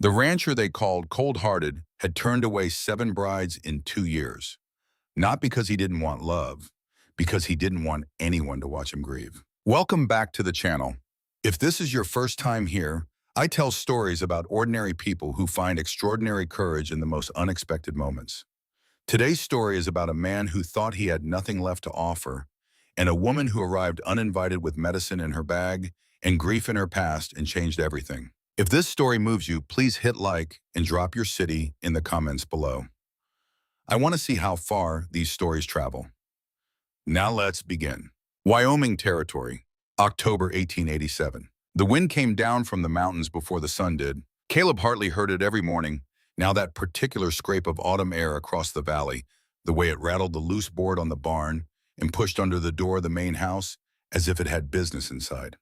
The rancher they called cold-hearted had turned away 7 brides in 2 years. Not because he didn't want love, because he didn't want anyone to watch him grieve. Welcome back to the channel. If this is your first time here, I tell stories about ordinary people who find extraordinary courage in the most unexpected moments. Today's story is about a man who thought he had nothing left to offer, and a woman who arrived uninvited with medicine in her bag and grief in her past and changed everything. If this story moves you, please hit like and drop your city in the comments below. I want to see how far these stories travel. Now let's begin. Wyoming Territory, October 1887. The wind came down from the mountains before the sun did. Caleb Hartley heard it every morning. Now that particular scrape of autumn air across the valley, the way it rattled the loose board on the barn and pushed under the door of the main house as if it had business inside.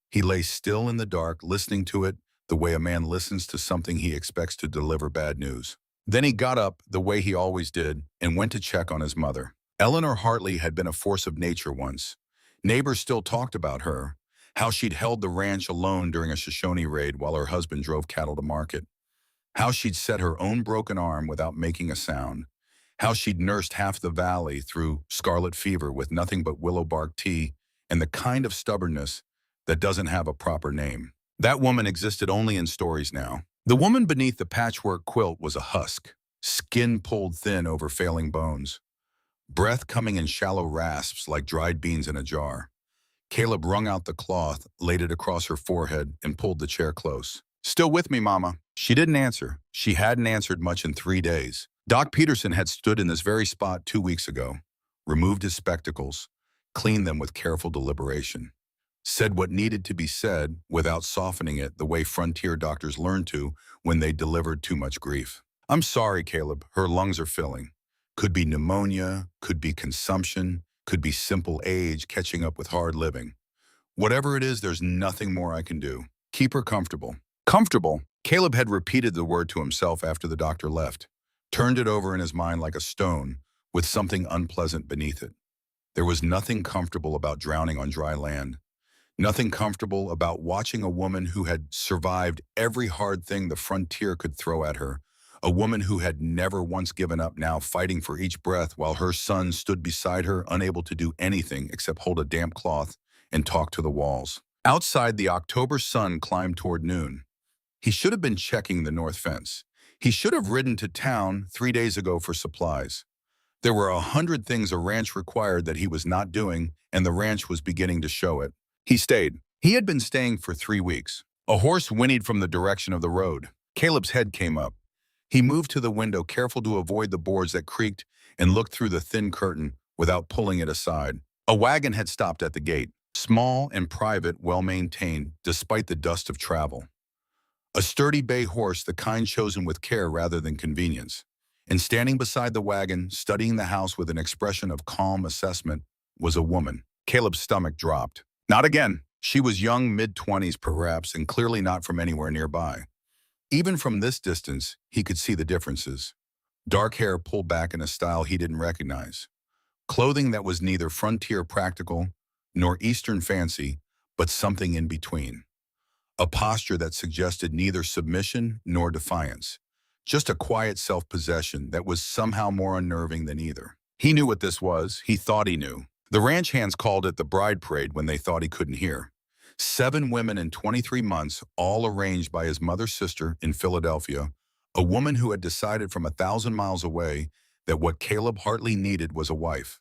He lay still in the dark, listening to it the way a man listens to something he expects to deliver bad news. Then he got up the way he always did and went to check on his mother. Eleanor Hartley had been a force of nature once. Neighbors still talked about her, how she'd held the ranch alone during a Shoshone raid while her husband drove cattle to market, how she'd set her own broken arm without making a sound, how she'd nursed half the valley through scarlet fever with nothing but willow bark tea and the kind of stubbornness that doesn't have a proper name. That woman existed only in stories now. The woman beneath the patchwork quilt was a husk, skin pulled thin over failing bones, breath coming in shallow rasps like dried beans in a jar. Caleb wrung out the cloth, laid it across her forehead, and pulled the chair close. "Still with me, Mama?" She didn't answer. She hadn't answered much in 3 days. Doc Peterson had stood in this very spot 2 weeks ago, removed his spectacles, cleaned them with careful deliberation, said what needed to be said without softening it the way frontier doctors learned to when they delivered too much grief. "I'm sorry, Caleb. Her lungs are filling. Could be pneumonia, could be consumption, could be simple age catching up with hard living. Whatever it is, there's nothing more I can do. Keep her comfortable." Comfortable? Caleb had repeated the word to himself after the doctor left, turned it over in his mind like a stone with something unpleasant beneath it. There was nothing comfortable about drowning on dry land. Nothing comfortable about watching a woman who had survived every hard thing the frontier could throw at her, a woman who had never once given up, now fighting for each breath while her son stood beside her, unable to do anything except hold a damp cloth and talk to the walls. Outside, the October sun climbed toward noon. He should have been checking the north fence. He should have ridden to town 3 days ago for supplies. There were 100 things a ranch required that he was not doing, and the ranch was beginning to show it. He stayed. He had been staying for 3 weeks. A horse whinnied from the direction of the road. Caleb's head came up. He moved to the window, careful to avoid the boards that creaked, and looked through the thin curtain without pulling it aside. A wagon had stopped at the gate, small and private, well-maintained, despite the dust of travel. A sturdy bay horse, the kind chosen with care rather than convenience. And standing beside the wagon, studying the house with an expression of calm assessment, was a woman. Caleb's stomach dropped. Not again. She was young, mid-20s perhaps, and clearly not from anywhere nearby. Even from this distance, he could see the differences. Dark hair pulled back in a style he didn't recognize. Clothing that was neither frontier practical nor Eastern fancy, but something in between. A posture that suggested neither submission nor defiance. Just a quiet self-possession that was somehow more unnerving than either. He knew what this was. He thought he knew. The ranch hands called it the bride parade when they thought he couldn't hear. 7 women in 23 months, all arranged by his mother's sister in Philadelphia, a woman who had decided from 1,000 miles away that what Caleb Hartley needed was a wife.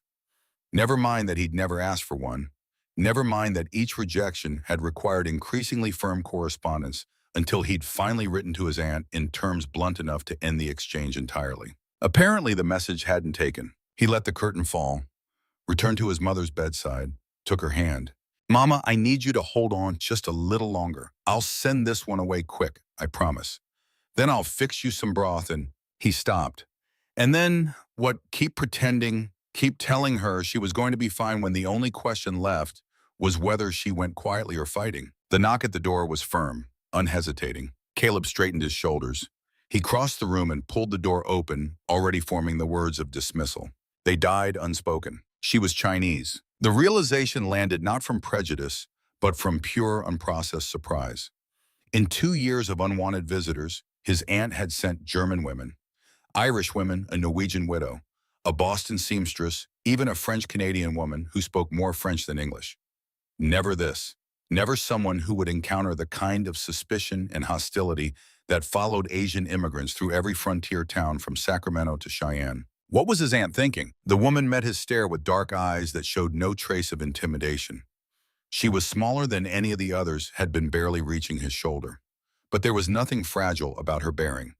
Never mind that he'd never asked for one. Never mind that each rejection had required increasingly firm correspondence until he'd finally written to his aunt in terms blunt enough to end the exchange entirely. Apparently, the message hadn't taken. He let the curtain fall, returned to his mother's bedside, took her hand. "Mama, I need you to hold on just a little longer. I'll send this one away quick, I promise. Then I'll fix you some broth," and he stopped. And then, keep pretending, keep telling her she was going to be fine when the only question left was whether she went quietly or fighting. The knock at the door was firm, unhesitating. Caleb straightened his shoulders. He crossed the room and pulled the door open, already forming the words of dismissal. They died unspoken. She was Chinese. The realization landed not from prejudice, but from pure, unprocessed surprise. In 2 years of unwanted visitors, His aunt had sent German women, Irish women, a Norwegian widow, a Boston seamstress, even a French-Canadian woman who spoke more French than English. Never this. Never someone who would encounter the kind of suspicion and hostility that followed Asian immigrants through every frontier town from Sacramento to Cheyenne. What was his aunt thinking? The woman met his stare with dark eyes that showed no trace of intimidation. She was smaller than any of the others, had been barely reaching his shoulder. But there was nothing fragile about her bearing.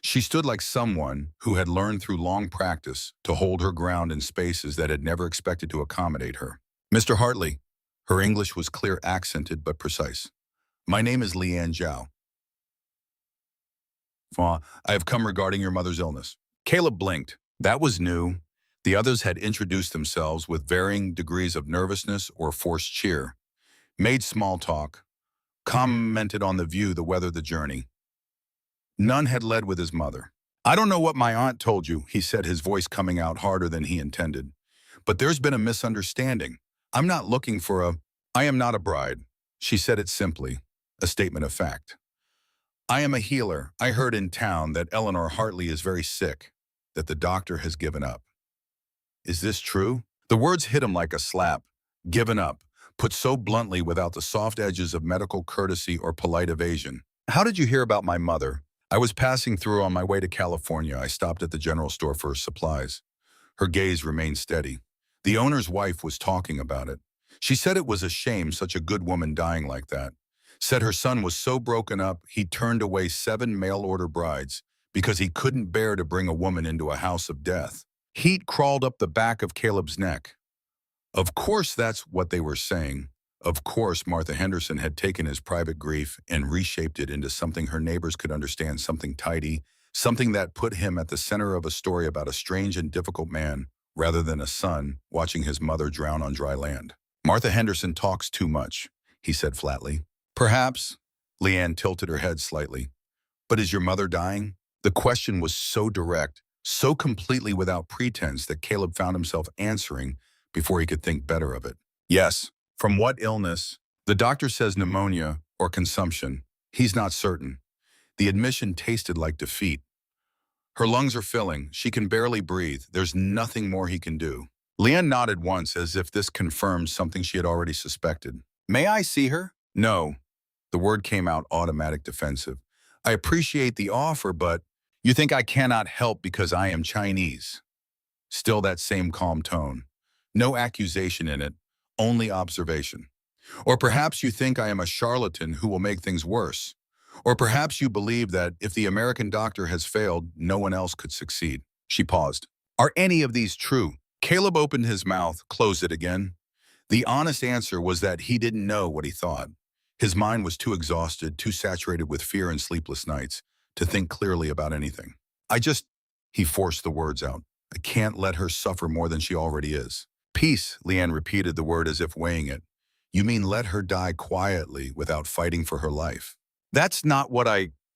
She stood like someone who had learned through long practice to hold her ground in spaces that had never expected to accommodate her. "Mr. Hartley," her English was clear, accented, but precise. "My name is Leanne Zhao. I have come regarding your mother's illness." Caleb blinked. That was new. The others had introduced themselves with varying degrees of nervousness or forced cheer, made small talk, commented on the view, the weather, the journey. None had led with his mother. "I don't know what my aunt told you," he said, his voice coming out harder than he intended. "But there's been a misunderstanding. I'm not looking for I am not a bride." She said it simply, a statement of fact. "I am a healer. I heard in town that Eleanor Hartley is very sick, that the doctor has given up." "Is this true?" The words hit him like a slap. Given up, put so bluntly without the soft edges of medical courtesy or polite evasion. "How did you hear about my mother?" "I was passing through on my way to California. I stopped at the general store for supplies." Her gaze remained steady. The owner's wife was talking about it. She said it was a shame such a good woman dying like that. Said her son was so broken up he turned away 7 mail-order brides because he couldn't bear to bring a woman into a house of death. Heat crawled up the back of Caleb's neck. Of course that's what they were saying. Of course Martha Henderson had taken his private grief and reshaped it into something her neighbors could understand, something tidy, something that put him at the center of a story about a strange and difficult man, rather than a son watching his mother drown on dry land. "Martha Henderson talks too much," he said flatly. "Perhaps." Leanne tilted her head slightly. "But is your mother dying?" The question was so direct, so completely without pretense that Caleb found himself answering before he could think better of it. "Yes." "From what illness?" "The doctor says pneumonia or consumption. He's not certain." The admission tasted like defeat. "Her lungs are filling. She can barely breathe. There's nothing more he can do." Leanne nodded once as if this confirmed something she had already suspected. "May I see her?" "No." The word came out automatic, defensive. "I appreciate the offer, but you think I cannot help because I am Chinese." Still that same calm tone. No accusation in it, only observation. "Or perhaps you think I am a charlatan who will make things worse. Or perhaps you believe that if the American doctor has failed, no one else could succeed." She paused. "Are any of these true?" Caleb opened his mouth, closed it again. The honest answer was that he didn't know what he thought. His mind was too exhausted, too saturated with fear and sleepless nights, to think clearly about anything. He forced the words out. "I can't let her suffer more than she already is." "Peace," Leanne repeated the word as if weighing it. "You mean let her die quietly without fighting for her life?" "That's not what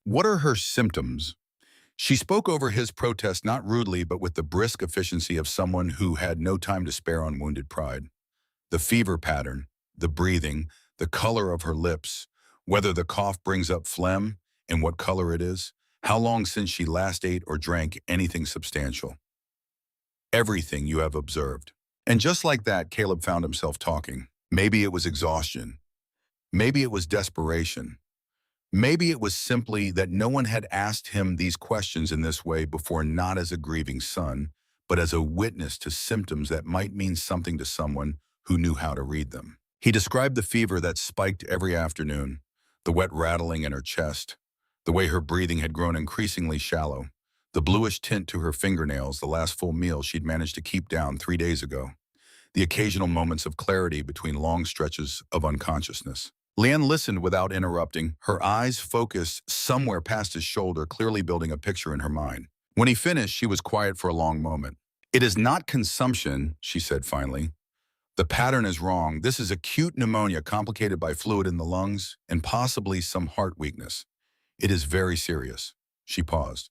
What are her symptoms?" She spoke over his protest not rudely but with the brisk efficiency of someone who had no time to spare on wounded pride. The fever pattern, the breathing, the color of her lips, whether the cough brings up phlegm and what color it is, how long since she last ate or drank anything substantial. "Everything you have observed." And just like that, Caleb found himself talking. Maybe it was exhaustion. Maybe it was desperation. Maybe it was simply that no one had asked him these questions in this way before, not as a grieving son, but as a witness to symptoms that might mean something to someone who knew how to read them. He described the fever that spiked every afternoon, the wet rattling in her chest, the way her breathing had grown increasingly shallow, the bluish tint to her fingernails, the last full meal she'd managed to keep down 3 days ago, the occasional moments of clarity between long stretches of unconsciousness. Leanne listened without interrupting, her eyes focused somewhere past his shoulder, clearly building a picture in her mind. When he finished, she was quiet for a long moment. "It is not consumption," she said finally. "The pattern is wrong. This is acute pneumonia complicated by fluid in the lungs and possibly some heart weakness. It is very serious." She paused.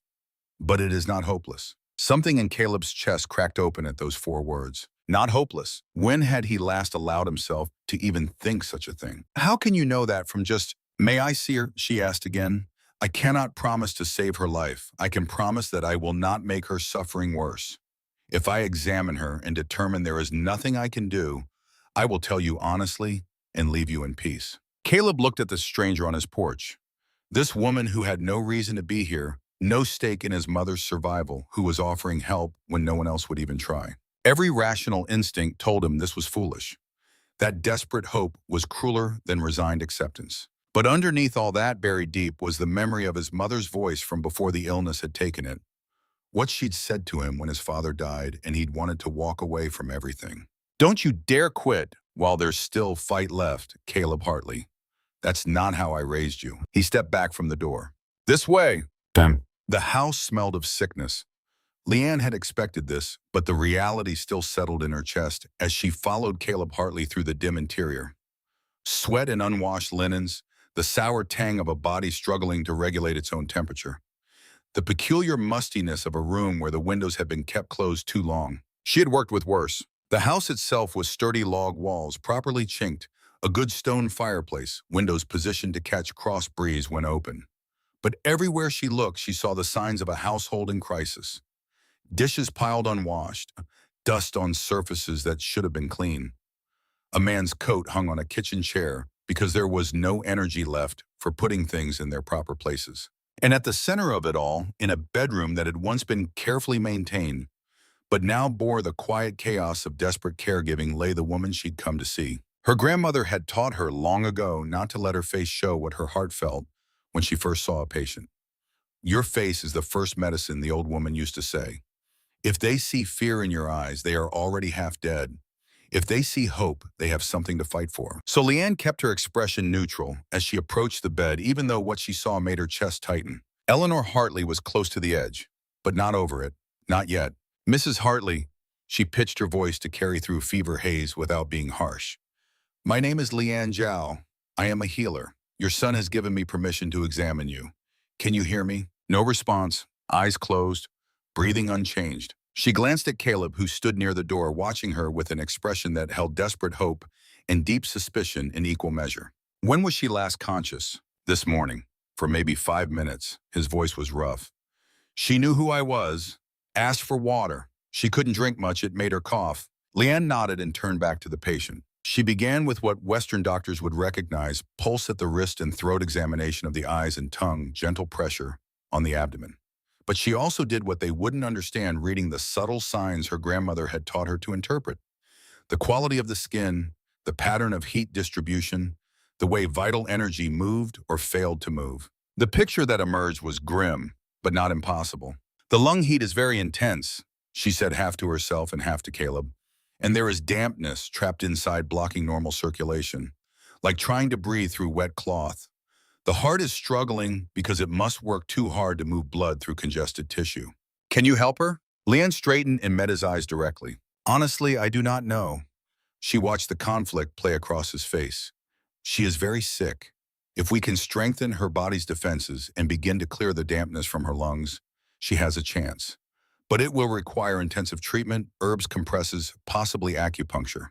"But it is not hopeless." Something in Caleb's chest cracked open at those 4 words. Not hopeless. When had he last allowed himself to even think such a thing? "How can you know that from just—" "May I see her?" she asked again. I cannot promise to save her life. I can promise that I will not make her suffering worse. If I examine her and determine there is nothing I can do, I will tell you honestly and leave you in peace." Caleb looked at the stranger on his porch. This woman who had no reason to be here, no stake in his mother's survival, who was offering help when no one else would even try. Every rational instinct told him this was foolish. That desperate hope was crueler than resigned acceptance. But underneath all that, buried deep, was the memory of his mother's voice from before the illness had taken it. What she'd said to him when his father died and he'd wanted to walk away from everything. "Don't you dare quit while there's still fight left, Caleb Hartley. That's not how I raised you." He stepped back from the door. "This way." Bam. The house smelled of sickness. Leanne had expected this, but the reality still settled in her chest as she followed Caleb Hartley through the dim interior. Sweat and unwashed linens, the sour tang of a body struggling to regulate its own temperature. The peculiar mustiness of a room where the windows had been kept closed too long. She had worked with worse. The house itself was sturdy log walls, properly chinked, a good stone fireplace, windows positioned to catch cross breeze when open. But everywhere she looked, she saw the signs of a household in crisis. Dishes piled unwashed, dust on surfaces that should have been clean. A man's coat hung on a kitchen chair because there was no energy left for putting things in their proper places. And at the center of it all, in a bedroom that had once been carefully maintained, but now bore the quiet chaos of desperate caregiving, lay the woman she'd come to see. Her grandmother had taught her long ago not to let her face show what her heart felt when she first saw a patient. "Your face is the first medicine," the old woman used to say. "If they see fear in your eyes, they are already half dead. If they see hope, they have something to fight for." So Leanne kept her expression neutral as she approached the bed, even though what she saw made her chest tighten. Eleanor Hartley was close to the edge, but not over it. Not yet. "Mrs. Hartley," she pitched her voice to carry through fever haze without being harsh. "My name is Leanne Zhao. I am a healer. Your son has given me permission to examine you. Can you hear me?" No response, eyes closed, breathing unchanged. She glanced at Caleb, who stood near the door, watching her with an expression that held desperate hope and deep suspicion in equal measure. "When was she last conscious?" "This morning, for maybe 5 minutes." His voice was rough. "She knew who I was, asked for water. She couldn't drink much, it made her cough." Leanne nodded and turned back to the patient. She began with what Western doctors would recognize: pulse at the wrist and throat, examination of the eyes and tongue, gentle pressure on the abdomen. But she also did what they wouldn't understand, reading the subtle signs her grandmother had taught her to interpret. The quality of the skin, the pattern of heat distribution, the way vital energy moved or failed to move. The picture that emerged was grim, but not impossible. "The lung heat is very intense," she said, half to herself and half to Caleb. "And there is dampness trapped inside, blocking normal circulation, like trying to breathe through wet cloth. The heart is struggling because it must work too hard to move blood through congested tissue." "Can you help her?" Leanne straightened and met his eyes directly. "Honestly, I do not know." She watched the conflict play across his face. "She is very sick. If we can strengthen her body's defenses and begin to clear the dampness from her lungs, she has a chance. But it will require intensive treatment, herbs, compresses, possibly acupuncture.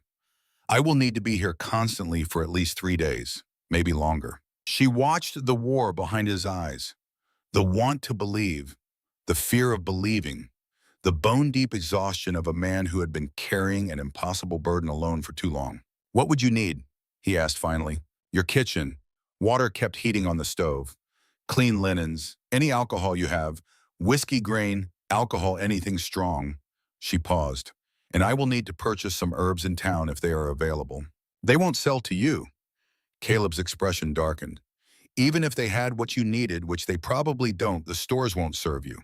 I will need to be here constantly for at least 3 days, maybe longer." She watched the war behind his eyes, the want to believe, the fear of believing, the bone-deep exhaustion of a man who had been carrying an impossible burden alone for too long. "What would you need?" he asked finally. "Your kitchen, water kept heating on the stove, clean linens, any alcohol you have, whiskey, grain, alcohol, anything strong." She paused. "And I will need to purchase some herbs in town if they are available." "They won't sell to you." Caleb's expression darkened. "Even if they had what you needed, which they probably don't, the stores won't serve you.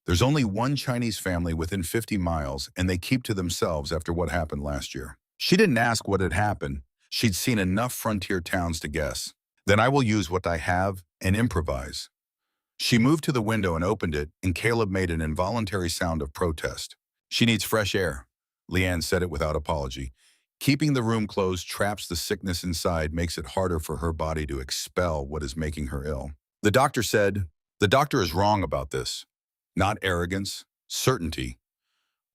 There's only one Chinese family within 50 miles, and they keep to themselves after what happened last year." She didn't ask what had happened. She'd seen enough frontier towns to guess. "Then I will use what I have and improvise." She moved to the window and opened it, and Caleb made an involuntary sound of protest. "She needs fresh air." Leanne said it without apology. "Keeping the room closed traps the sickness inside, makes it harder for her body to expel what is making her ill." The doctor said, "The doctor is wrong about this. Not arrogance, certainty.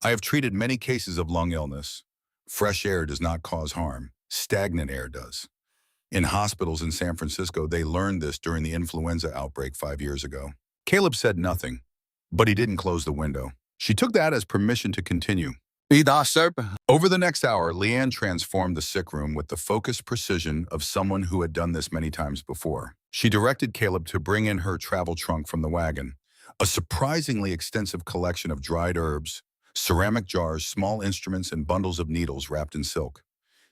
I have treated many cases of lung illness. Fresh air does not cause harm. Stagnant air does. In hospitals in San Francisco, they learned this during the influenza outbreak 5 years ago. Caleb said nothing, but he didn't close the window. She took that as permission to continue. Over the next hour, Leanne transformed the sick room with the focused precision of someone who had done this many times before. She directed Caleb to bring in her travel trunk from the wagon, a surprisingly extensive collection of dried herbs, ceramic jars, small instruments, and bundles of needles wrapped in silk.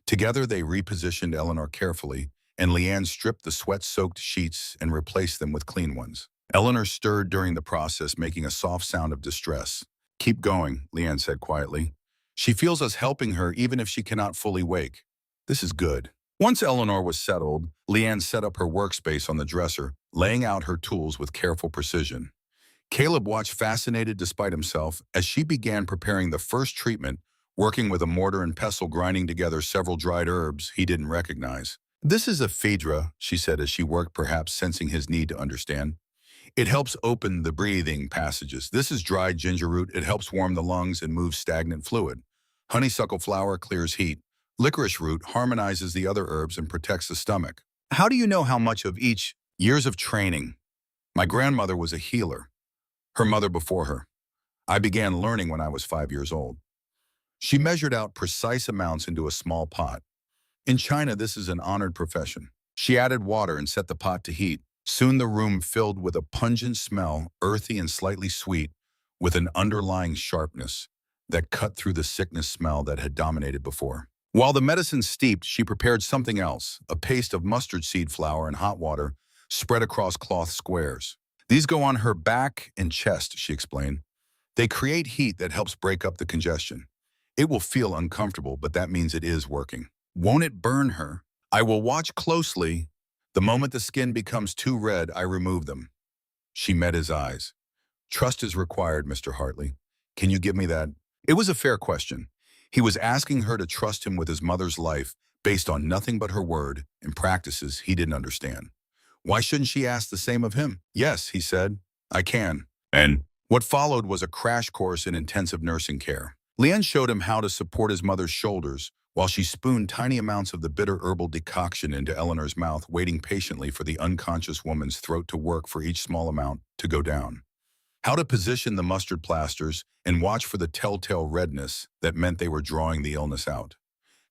Together, they repositioned Eleanor carefully, and Leanne stripped the sweat-soaked sheets and replaced them with clean ones. Eleanor stirred during the process, making a soft sound of distress. "Keep going," Leanne said quietly. "She feels us helping her even if she cannot fully wake. This is good." Once Eleanor was settled, Leanne set up her workspace on the dresser, laying out her tools with careful precision. Caleb watched fascinated despite himself as she began preparing the first treatment, working with a mortar and pestle, grinding together several dried herbs he didn't recognize. "This is a phaedra," she said as she worked, perhaps sensing his need to understand. "It helps open the breathing passages. This is dried ginger root. It helps warm the lungs and move stagnant fluid. Honeysuckle flower clears heat. Licorice root harmonizes the other herbs and protects the stomach." "How do you know how much of each?" "Years of training. My grandmother was a healer. Her mother before her. I began learning when I was 5 years old." She measured out precise amounts into a small pot. "In China, this is an honored profession." She added water and set the pot to heat. Soon the room filled with a pungent smell, earthy and slightly sweet, with an underlying sharpness that cut through the sickness smell that had dominated before. While the medicine steeped, she prepared something else, a paste of mustard seed flour and hot water spread across cloth squares. "These go on her back and chest," she explained. "They create heat that helps break up the congestion. It will feel uncomfortable, but that means it is working." "Won't it burn her?" "I will watch closely. The moment the skin becomes too red, I remove them." She met his eyes. "Trust is required, Mr. Hartley. Can you give me that?" It was a fair question. He was asking her to trust him with his mother's life based on nothing but her word and practices he didn't understand. Why shouldn't she ask the same of him? "Yes," he said, "I can." And what followed was a crash course in intensive nursing care. Leanne showed him how to support his mother's shoulders while she spooned tiny amounts of the bitter herbal decoction into Eleanor's mouth, waiting patiently for the unconscious woman's throat to work for each small amount to go down. How to position the mustard plasters and watch for the telltale redness that meant they were drawing the illness out.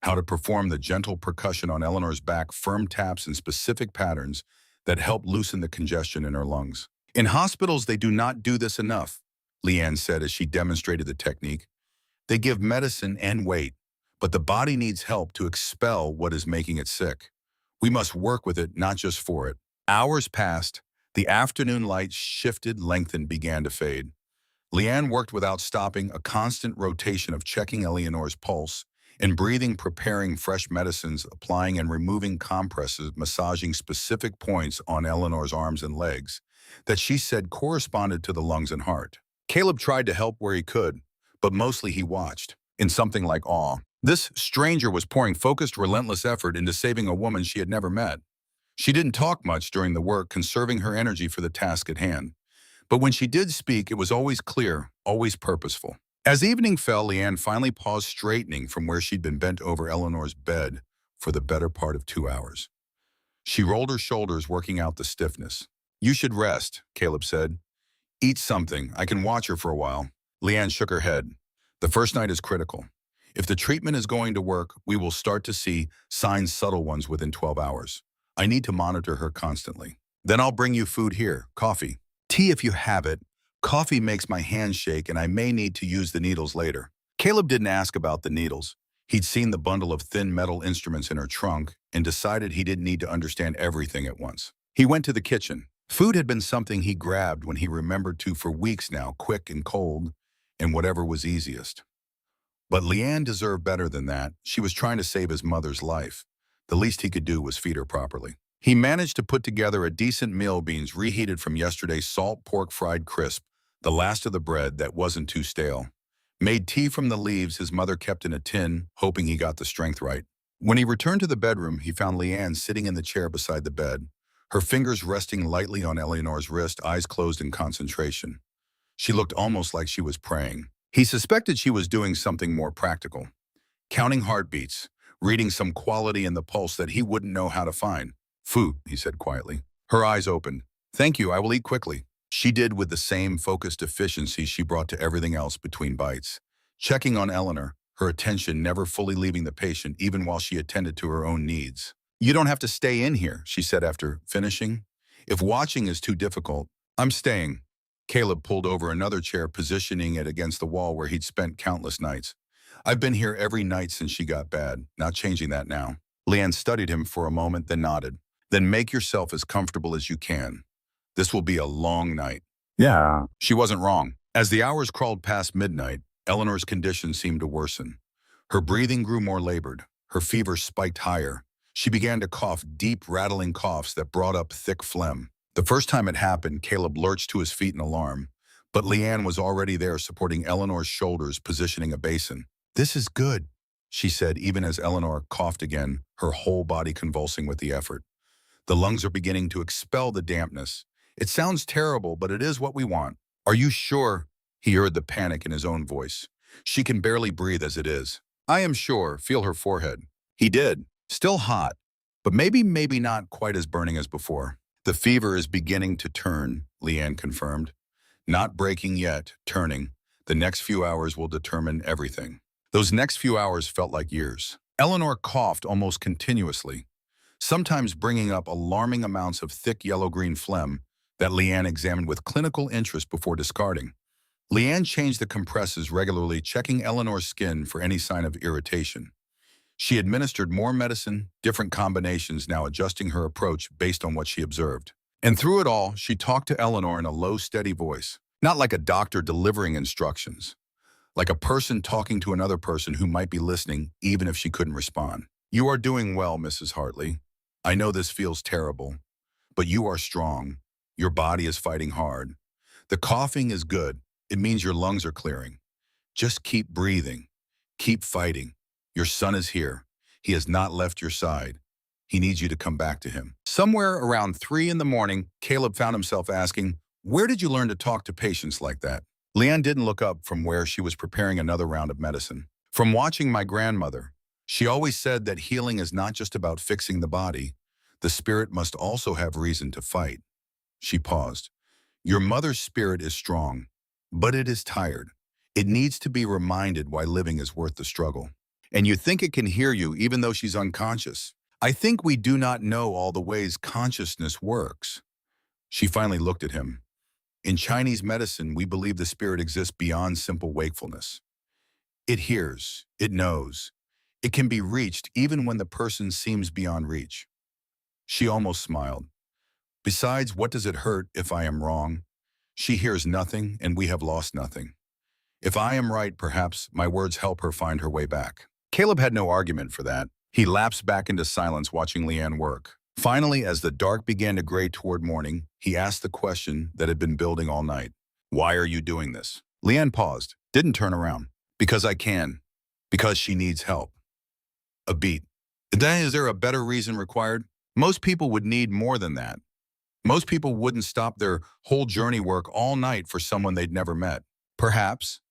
How to perform the gentle percussion on Eleanor's back, firm taps in specific patterns that helped loosen the congestion in her lungs. "In hospitals, they do not do this enough," Leanne said as she demonstrated the technique. "They give medicine and wait, but the body needs help to expel what is making it sick. We must work with it, not just for it." Hours passed. The afternoon light shifted, lengthened, began to fade. Leanne worked without stopping, a constant rotation of checking Eleanor's pulse and breathing, preparing fresh medicines, applying and removing compresses, massaging specific points on Eleanor's arms and legs that she said corresponded to the lungs and heart. Caleb tried to help where he could, but mostly he watched, in something like awe. This stranger was pouring focused, relentless effort into saving a woman she had never met. She didn't talk much during the work, conserving her energy for the task at hand. But when she did speak, it was always clear, always purposeful. As evening fell, Leanne finally paused, straightening from where she'd been bent over Eleanor's bed for the better part of 2 hours. She rolled her shoulders, working out the stiffness. "You should rest," Caleb said. "Eat something. I can watch her for a while." Leanne shook her head. "The first night is critical. If the treatment is going to work, we will start to see signs, subtle ones, within 12 hours. I need to monitor her constantly. Then I'll bring you food here, coffee. Tea if you have it. Coffee makes my hands shake and I may need to use the needles later." Caleb didn't ask about the needles. He'd seen the bundle of thin metal instruments in her trunk and decided he didn't need to understand everything at once. He went to the kitchen. Food had been something he grabbed when he remembered to for weeks now, quick and cold, and whatever was easiest. But Leanne deserved better than that. She was trying to save his mother's life. The least he could do was feed her properly. He managed to put together a decent meal, beans reheated from yesterday's salt pork fried crisp, the last of the bread that wasn't too stale. Made tea from the leaves his mother kept in a tin, hoping he got the strength right. When he returned to the bedroom, he found Leanne sitting in the chair beside the bed, her fingers resting lightly on Eleanor's wrist, eyes closed in concentration. She looked almost like she was praying. He suspected she was doing something more practical. Counting heartbeats, reading some quality in the pulse that he wouldn't know how to find. Food, he said quietly. Her eyes opened. Thank you, I will eat quickly. She did with the same focused efficiency she brought to everything else between bites. Checking on Eleanor, her attention never fully leaving the patient even while she attended to her own needs. You don't have to stay in here, she said after finishing. If watching is too difficult, I'm staying. Caleb pulled over another chair, positioning it against the wall where he'd spent countless nights. I've been here every night since she got bad, not changing that now. Leanne studied him for a moment, then nodded. Then make yourself as comfortable as you can. This will be a long night. Yeah. She wasn't wrong. As the hours crawled past midnight, Eleanor's condition seemed to worsen. Her breathing grew more labored. Her fever spiked higher. She began to cough deep, rattling coughs that brought up thick phlegm. The first time it happened, Caleb lurched to his feet in alarm, but Leanne was already there supporting Eleanor's shoulders, positioning a basin. This is good, she said, even as Eleanor coughed again, her whole body convulsing with the effort. The lungs are beginning to expel the dampness. It sounds terrible, but it is what we want. Are you sure? He heard the panic in his own voice. She can barely breathe as it is. I am sure. Feel her forehead. He did. Still hot, but maybe not quite as burning as before. The fever is beginning to turn, Leanne confirmed. Not breaking yet, turning. The next few hours will determine everything. Those next few hours felt like years. Eleanor coughed almost continuously, sometimes bringing up alarming amounts of thick yellow-green phlegm that Leanne examined with clinical interest before discarding. Leanne changed the compresses regularly, checking Eleanor's skin for any sign of irritation. She administered more medicine, different combinations, now adjusting her approach based on what she observed. And through it all, she talked to Eleanor in a low, steady voice, not like a doctor delivering instructions, like a person talking to another person who might be listening even if she couldn't respond. You are doing well, Mrs. Hartley. I know this feels terrible, but you are strong. Your body is fighting hard. The coughing is good. It means your lungs are clearing. Just keep breathing. Keep fighting. Your son is here. He has not left your side. He needs you to come back to him. Somewhere around 3 in the morning, Caleb found himself asking, where did you learn to talk to patients like that? Leanne didn't look up from where she was preparing another round of medicine. From watching my grandmother, she always said that healing is not just about fixing the body. The spirit must also have reason to fight. She paused. Your mother's spirit is strong, but it is tired. It needs to be reminded why living is worth the struggle. And you think it can hear you even though she's unconscious. I think we do not know all the ways consciousness works. She finally looked at him. In Chinese medicine, we believe the spirit exists beyond simple wakefulness. It hears, it knows. It can be reached even when the person seems beyond reach. She almost smiled. Besides, what does it hurt if I am wrong? She hears nothing and we have lost nothing. If I am right, perhaps my words help her find her way back. Caleb had no argument for that. He lapsed back into silence watching Leanne work. Finally, as the dark began to gray toward morning, he asked the question that had been building all night. Why are you doing this? Leanne paused, didn't turn around. Because I can. Because she needs help. A beat. Then is there a better reason required? Most people would need more than that. Most people wouldn't stop their whole journey work all night for someone they'd never met. Perhaps.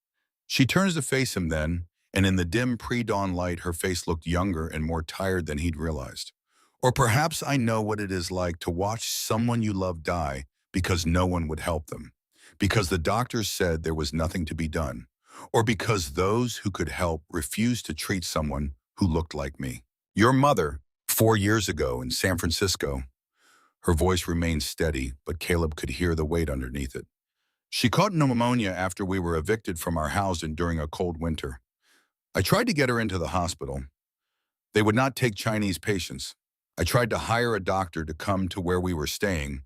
She turns to face him then, and in the dim pre-dawn light, her face looked younger and more tired than he'd realized. Or perhaps I know what it is like to watch someone you love die because no one would help them, because the doctors said there was nothing to be done, or because those who could help refused to treat someone who looked like me. Your mother, 4 years ago in San Francisco. Her voice remained steady, but Caleb could hear the weight underneath it. She caught pneumonia after we were evicted from our house during a cold winter. I tried to get her into the hospital. They would not take Chinese patients. I tried to hire a doctor to come to where we were staying.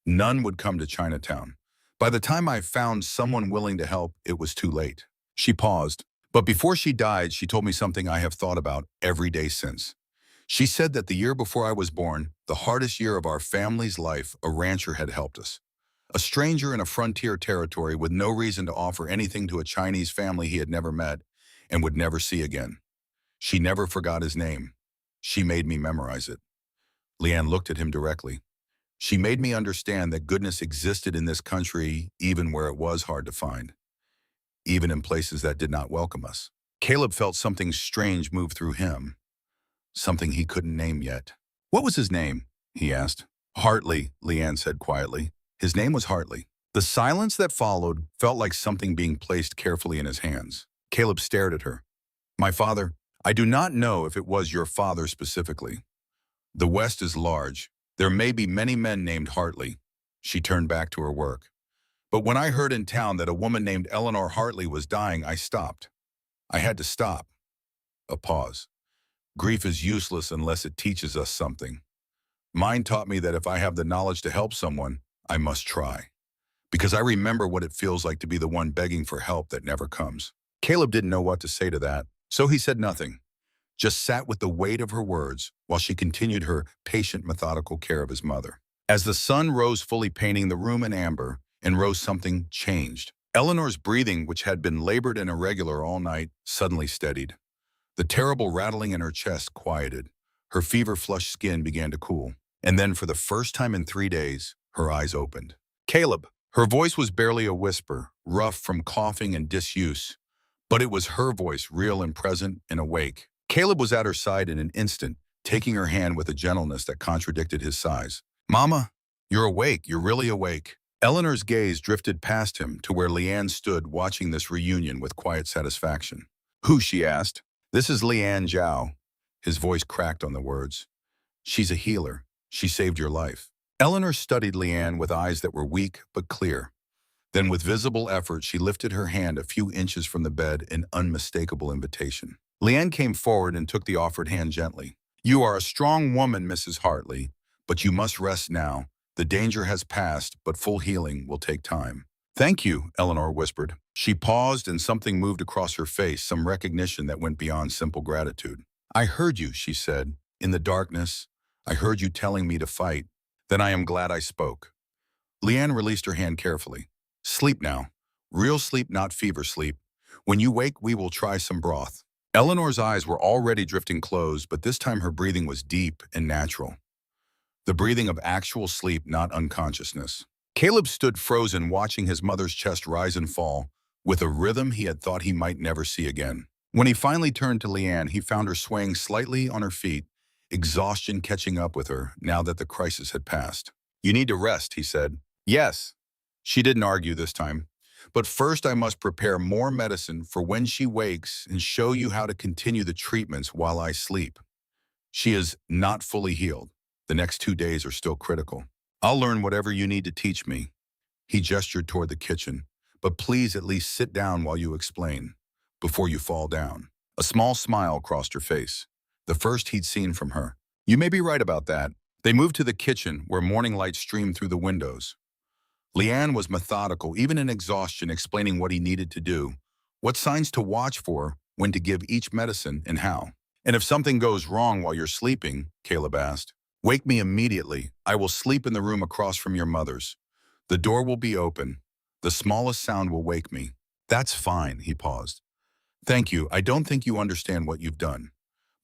None would come to Chinatown. By the time I found someone willing to help, it was too late. She paused, but before she died, she told me something I have thought about every day since. She said that the year before I was born, the hardest year of our family's life, a rancher had helped us. A stranger in a frontier territory with no reason to offer anything to a Chinese family he had never met and would never see again. She never forgot his name. She made me memorize it. Leanne looked at him directly. She made me understand that goodness existed in this country even where it was hard to find, even in places that did not welcome us. Caleb felt something strange move through him. something he couldn't name yet. "What was his name?" he asked. "Hartley," Leanne said quietly. His name was Hartley. The silence that followed felt like something being placed carefully in his hands. Caleb stared at her. "My father, I do not know if it was your father specifically. The West is large. There may be many men named Hartley." She turned back to her work. "But when I heard in town that a woman named Eleanor Hartley was dying, I stopped. I had to stop." A pause. "Grief is useless unless it teaches us something. Mine taught me that if I have the knowledge to help someone, I must try. Because I remember what it feels like to be the one begging for help that never comes." Caleb didn't know what to say to that, so he said nothing. Just sat with the weight of her words while she continued her patient, methodical care of his mother. As the sun rose, fully painting the room in amber, and rose, something changed. Eleanor's breathing, which had been labored and irregular all night, suddenly steadied. The terrible rattling in her chest quieted. Her fever-flushed skin began to cool. And then, for the first time in 3 days, her eyes opened. "Caleb." Her voice was barely a whisper, rough from coughing and disuse. But it was her voice, real and present and awake. Caleb was at her side in an instant, taking her hand with a gentleness that contradicted his sighs. "Mama, you're awake. You're really awake." Eleanor's gaze drifted past him to where Leanne stood watching this reunion with quiet satisfaction. "Who?" she asked. "This is Leanne Zhao." His voice cracked on the words. "She's a healer. She saved your life." Eleanor studied Leanne with eyes that were weak but clear. Then, with visible effort, she lifted her hand a few inches from the bed in unmistakable invitation. Leanne came forward and took the offered hand gently. "You are a strong woman, Mrs. Hartley, but you must rest now. The danger has passed, but full healing will take time." "Thank you," Eleanor whispered. She paused and something moved across her face, some recognition that went beyond simple gratitude. "I heard you," she said. "In the darkness, I heard you telling me to fight. Then I am glad I spoke." Leanne released her hand carefully. "Sleep now. Real sleep, not fever sleep. When you wake, we will try some broth." Eleanor's eyes were already drifting closed, but this time her breathing was deep and natural. The breathing of actual sleep, not unconsciousness. Caleb stood frozen, watching his mother's chest rise and fall, with a rhythm he had thought he might never see again. When he finally turned to Leanne, he found her swaying slightly on her feet, exhaustion catching up with her now that the crisis had passed. "You need to rest," he said. "Yes." She didn't argue this time. "But first I must prepare more medicine for when she wakes and show you how to continue the treatments while I sleep. She is not fully healed. The next 2 days are still critical. I'll learn whatever you need to teach me." He gestured toward the kitchen. "But please at least sit down while you explain, before you fall down." A small smile crossed her face, the first he'd seen from her. "You may be right about that." They moved to the kitchen, where morning light streamed through the windows. Leanne was methodical, even in exhaustion, explaining what he needed to do, what signs to watch for, when to give each medicine, and how. "And if something goes wrong while you're sleeping," Caleb asked, "wake me immediately. I will sleep in the room across from your mother's. The door will be open. The smallest sound will wake me." "That's fine," he paused. "Thank you. I don't think you understand what you've done.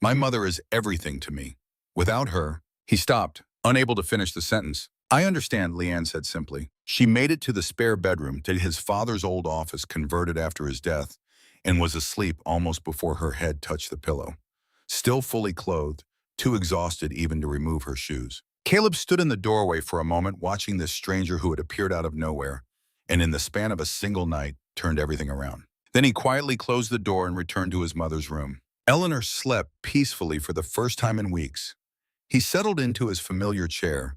My mother is everything to me. Without her—" He stopped, unable to finish the sentence. "I understand," Leanne said simply. She made it to the spare bedroom, to his father's old office converted after his death, and was asleep almost before her head touched the pillow. Still fully clothed, too exhausted even to remove her shoes. Caleb stood in the doorway for a moment, watching this stranger who had appeared out of nowhere, and in the span of a single night, turned everything around. Then he quietly closed the door and returned to his mother's room. Eleanor slept peacefully for the first time in weeks. He settled into his familiar chair.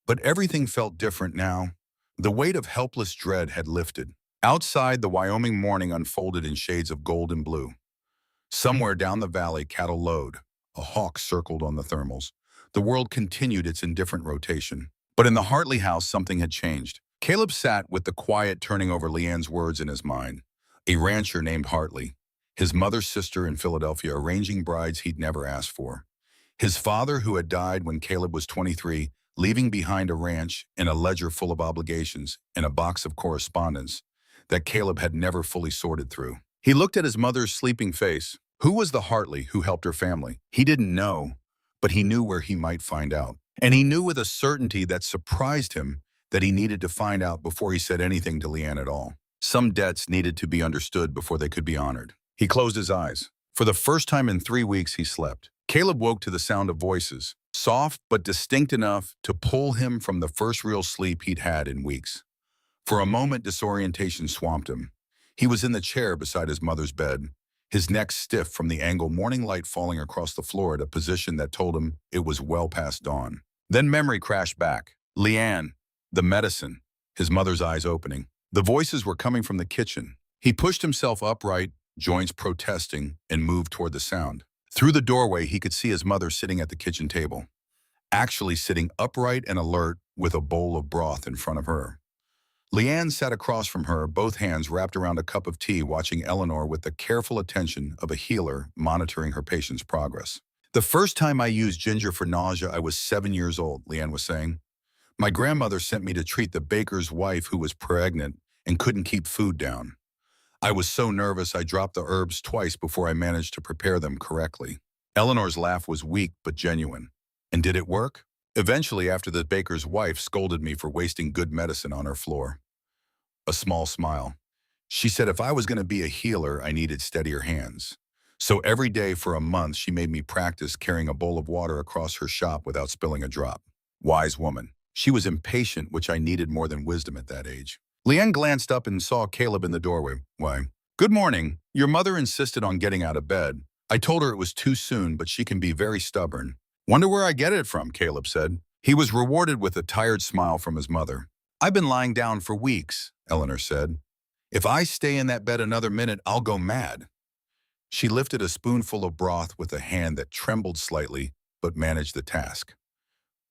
But everything felt different now. The weight of helpless dread had lifted. Outside, the Wyoming morning unfolded in shades of gold and blue. Somewhere down the valley, cattle lowed. A hawk circled on the thermals. The world continued its indifferent rotation. But in the Hartley house, something had changed. Caleb sat with the quiet turning over Leanne's words in his mind. A rancher named Hartley. His mother's sister in Philadelphia, arranging brides he'd never asked for. His father, who had died when Caleb was 23, leaving behind a ranch and a ledger full of obligations and a box of correspondence that Caleb had never fully sorted through. He looked at his mother's sleeping face. Who was the Hartley who helped her family? He didn't know, but he knew where he might find out. And he knew with a certainty that surprised him that he needed to find out before he said anything to Leanne at all. Some debts needed to be understood before they could be honored. He closed his eyes. For the first time in 3 weeks, he slept. Caleb woke to the sound of voices, soft but distinct enough to pull him from the first real sleep he'd had in weeks. For a moment, disorientation swamped him. He was in the chair beside his mother's bed, his neck stiff from the angle morning light falling across the floor at a position that told him it was well past dawn. Then memory crashed back. Leanne, the medicine, his mother's eyes opening. The voices were coming from the kitchen. He pushed himself upright, joints protesting, and moved toward the sound. Through the doorway, he could see his mother sitting at the kitchen table, actually sitting upright and alert with a bowl of broth in front of her. Leanne sat across from her, both hands wrapped around a cup of tea, watching Eleanor with the careful attention of a healer monitoring her patient's progress. "The first time I used ginger for nausea, I was 7 years old," Leanne was saying. "My grandmother sent me to treat the baker's wife who was pregnant and couldn't keep food down. I was so nervous I dropped the herbs twice before I managed to prepare them correctly." Eleanor's laugh was weak but genuine. "And did it work?" "Eventually, after the baker's wife scolded me for wasting good medicine on her floor." A small smile. "She said if I was going to be a healer, I needed steadier hands. So every day for a month, she made me practice carrying a bowl of water across her shop without spilling a drop." Wise woman. She was impatient, which I needed more than wisdom at that age. Leanne glanced up and saw Caleb in the doorway. "Why? Good morning. Your mother insisted on getting out of bed. I told her it was too soon, but she can be very stubborn." "Wonder where I get it from," Caleb said. He was rewarded with a tired smile from his mother. "I've been lying down for weeks," Eleanor said. "If I stay in that bed another minute, I'll go mad." She lifted a spoonful of broth with a hand that trembled slightly, but managed the task.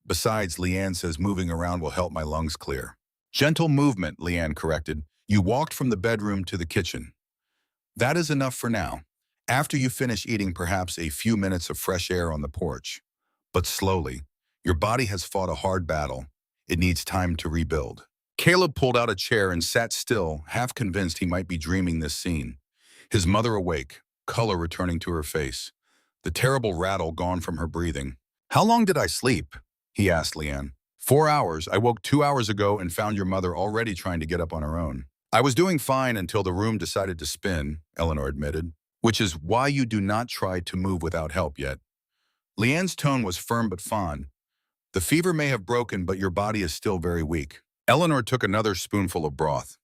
"Besides, Leanne says moving around will help my lungs clear." "Gentle movement," Leanne corrected. "You walked from the bedroom to the kitchen. That is enough for now. After you finish eating, perhaps a few minutes of fresh air on the porch. But slowly. Your body has fought a hard battle. It needs time to rebuild." Caleb pulled out a chair and sat still, half convinced he might be dreaming this scene. His mother awake, color returning to her face, the terrible rattle gone from her breathing. "How long did I sleep?" he asked Leanne. 4 hours. I woke 2 hours ago and found your mother already trying to get up on her own." "I was doing fine until the room decided to spin," Eleanor admitted, "which is why you do not try to move without help yet." Leanne's tone was firm but fond. "The fever may have broken, but your body is still very weak." Eleanor took another spoonful of broth,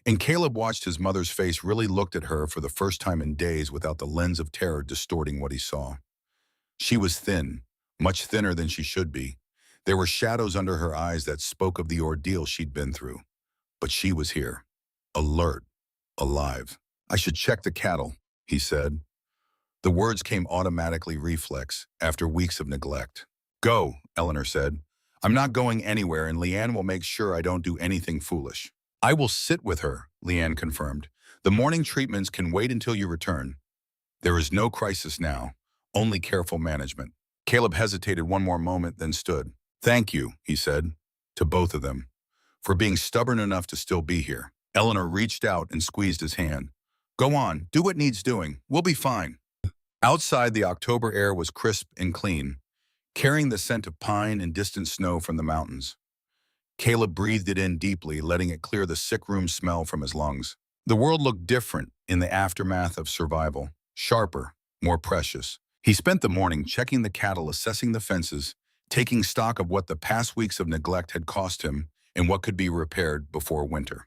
and Caleb watched his mother's face, really looked at her for the first time in days without the lens of terror distorting what he saw. She was thin, much thinner than she should be. There were shadows under her eyes that spoke of the ordeal she'd been through. But she was here, alert, alive. "I should check the cattle," he said. The words came automatically reflex after weeks of neglect. "Go," Eleanor said. "I'm not going anywhere, and Leanne will make sure I don't do anything foolish." "I will sit with her," Leanne confirmed. "The morning treatments can wait until you return. There is no crisis now, only careful management." Caleb hesitated one more moment, then stood. "Thank you," he said, to both of them, "for being stubborn enough to still be here." Eleanor reached out and squeezed his hand. "Go on, do what needs doing. We'll be fine." Outside, the October air was crisp and clean, carrying the scent of pine and distant snow from the mountains. Caleb breathed it in deeply, letting it clear the sick room smell from his lungs. The world looked different in the aftermath of survival, sharper, more precious. He spent the morning checking the cattle, assessing the fences, taking stock of what the past weeks of neglect had cost him and what could be repaired before winter.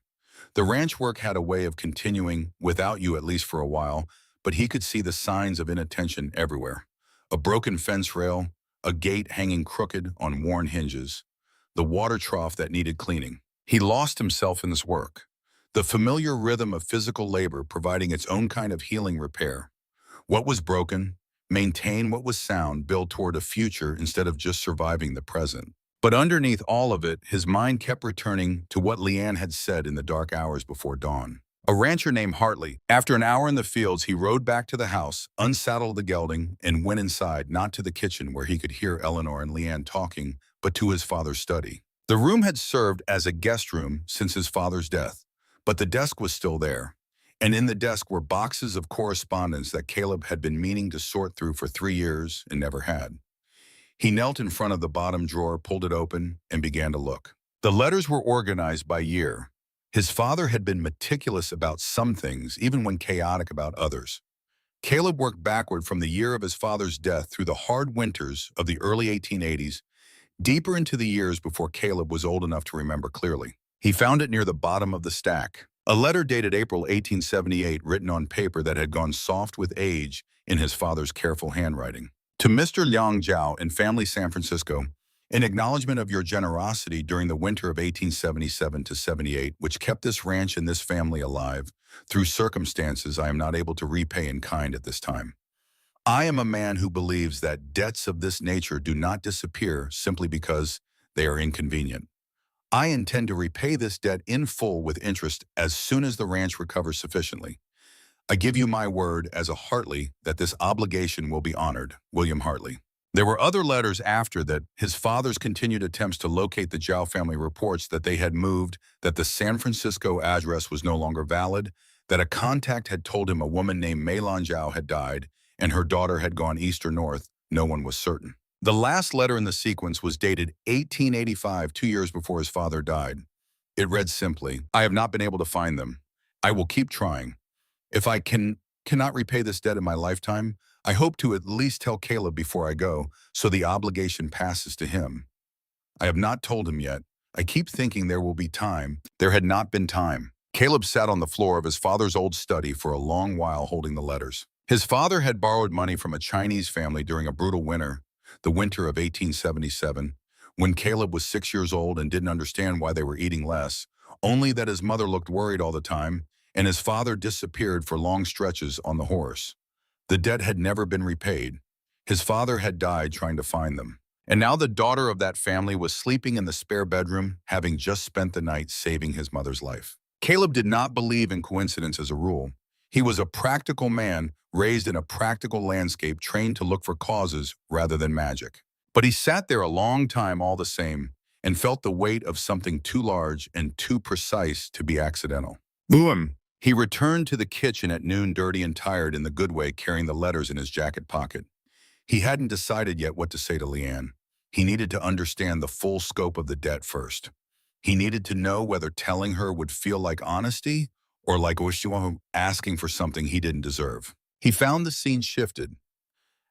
The ranch work had a way of continuing without you, at least for a while, but he could see the signs of inattention everywhere. A broken fence rail, a gate hanging crooked on worn hinges, the water trough that needed cleaning. He lost himself in this work, the familiar rhythm of physical labor providing its own kind of healing repair. What was broken, maintain what was sound, build toward a future instead of just surviving the present. But underneath all of it, his mind kept returning to what Leanne had said in the dark hours before dawn. A rancher named Hartley. After an hour in the fields, he rode back to the house, unsaddled the gelding, and went inside, not to the kitchen where he could hear Eleanor and Leanne talking, but to his father's study. The room had served as a guest room since his father's death, but the desk was still there. And in the desk were boxes of correspondence that Caleb had been meaning to sort through for 3 years and never had. He knelt in front of the bottom drawer, pulled it open, and began to look. The letters were organized by year. His father had been meticulous about some things, even when chaotic about others. Caleb worked backward from the year of his father's death through the hard winters of the early 1880s, deeper into the years before Caleb was old enough to remember clearly. He found it near the bottom of the stack. A letter dated April 1878 written on paper that had gone soft with age in his father's careful handwriting. To Mr. Liang Jiao in family San Francisco, in acknowledgement of your generosity during the winter of 1877 to 78, which kept this ranch and this family alive, through circumstances I am not able to repay in kind at this time. I am a man who believes that debts of this nature do not disappear simply because they are inconvenient. I intend to repay this debt in full with interest as soon as the ranch recovers sufficiently. I give you my word as a Hartley that this obligation will be honored. William Hartley. There were other letters after that. His father's continued attempts to locate the Zhao family reports that they had moved, that the San Francisco address was no longer valid, that a contact had told him a woman named Meilan Zhao had died, and her daughter had gone east or north. No one was certain. The last letter in the sequence was dated 1885, 2 years before his father died. It read simply, I have not been able to find them. I will keep trying. If I cannot repay this debt in my lifetime, I hope to at least tell Caleb before I go, so the obligation passes to him. I have not told him yet. I keep thinking there will be time. There had not been time. Caleb sat on the floor of his father's old study for a long while holding the letters. His father had borrowed money from a Chinese family during a brutal winter, the winter of 1877, when Caleb was 6 years old and didn't understand why they were eating less, only that his mother looked worried all the time, and his father disappeared for long stretches on the horse. The debt had never been repaid. His father had died trying to find them. And now the daughter of that family was sleeping in the spare bedroom, having just spent the night saving his mother's life. Caleb did not believe in coincidence as a rule. He was a practical man, raised in a practical landscape, trained to look for causes rather than magic. But he sat there a long time all the same and felt the weight of something too large and too precise to be accidental. Boom! He returned to the kitchen at noon, dirty and tired in the good way, carrying the letters in his jacket pocket. He hadn't decided yet what to say to Leanne. He needed to understand the full scope of the debt first. He needed to know whether telling her would feel like honesty or like asking for something he didn't deserve. He found the scene shifted.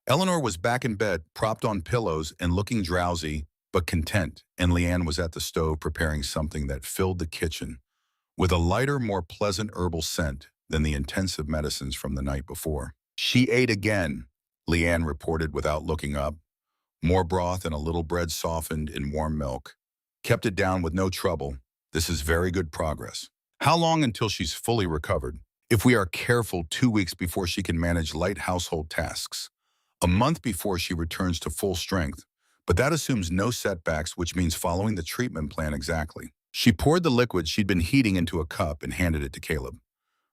Eleanor was back in bed, propped on pillows and looking drowsy but content, and Leanne was at the stove preparing something that filled the kitchen with a lighter, more pleasant herbal scent than the intensive medicines from the night before. She ate again, Leanne reported without looking up. More broth and a little bread softened in warm milk. Kept it down with no trouble. This is very good progress. How long until she's fully recovered? If we are careful, 2 weeks before she can manage light household tasks. A month before she returns to full strength. But that assumes no setbacks, which means following the treatment plan exactly. She poured the liquid she'd been heating into a cup and handed it to Caleb.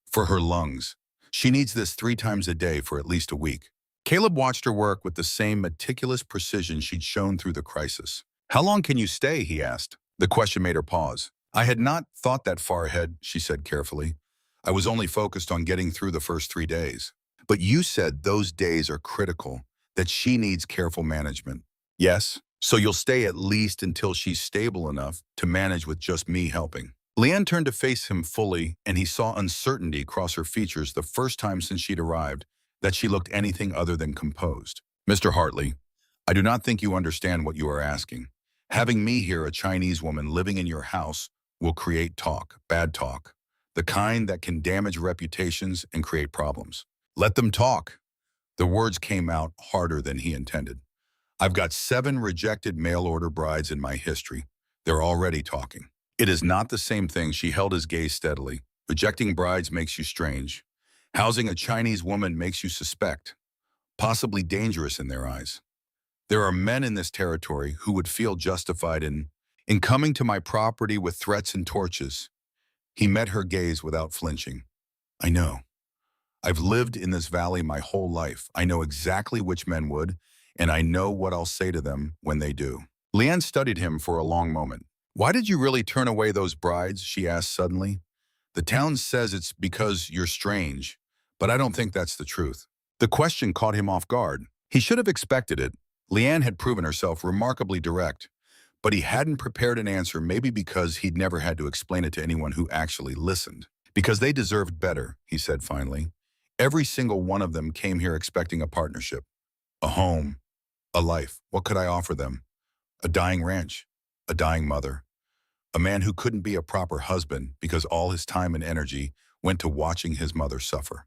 For her lungs. She needs this 3 times a day for at least a week. Caleb watched her work with the same meticulous precision she'd shown through the crisis. How long can you stay? He asked. The question made her pause. I had not thought that far ahead, she said carefully. I was only focused on getting through the first 3 days. But you said those days are critical, that she needs careful management. Yes. So you'll stay at least until she's stable enough to manage with just me helping. Leanne turned to face him fully, and he saw uncertainty cross her features the first time since she'd arrived, that she looked anything other than composed. Mr. Hartley, I do not think you understand what you are asking. Having me here, a Chinese woman living in your house, will create talk, bad talk, the kind that can damage reputations and create problems. Let them talk. The words came out harder than he intended. I've got 7 rejected mail-order brides in my history. They're already talking. It is not the same thing. She held his gaze steadily. Rejecting brides makes you strange. Housing a Chinese woman makes you suspect, possibly dangerous in their eyes. There are men in this territory who would feel justified in coming to my property with threats and torches. He met her gaze without flinching. I know. I've lived in this valley my whole life. I know exactly which men would, and I know what I'll say to them when they do. Leanne studied him for a long moment. Why did you really turn away those brides? She asked suddenly. The town says it's because you're strange, but I don't think that's the truth. The question caught him off guard. He should have expected it. Leanne had proven herself remarkably direct, but he hadn't prepared an answer, maybe because he'd never had to explain it to anyone who actually listened. Because they deserved better, he said finally. Every single one of them came here expecting a partnership, a home, a life. What could I offer them? A dying ranch, a dying mother, a man who couldn't be a proper husband because all his time and energy went to watching his mother suffer.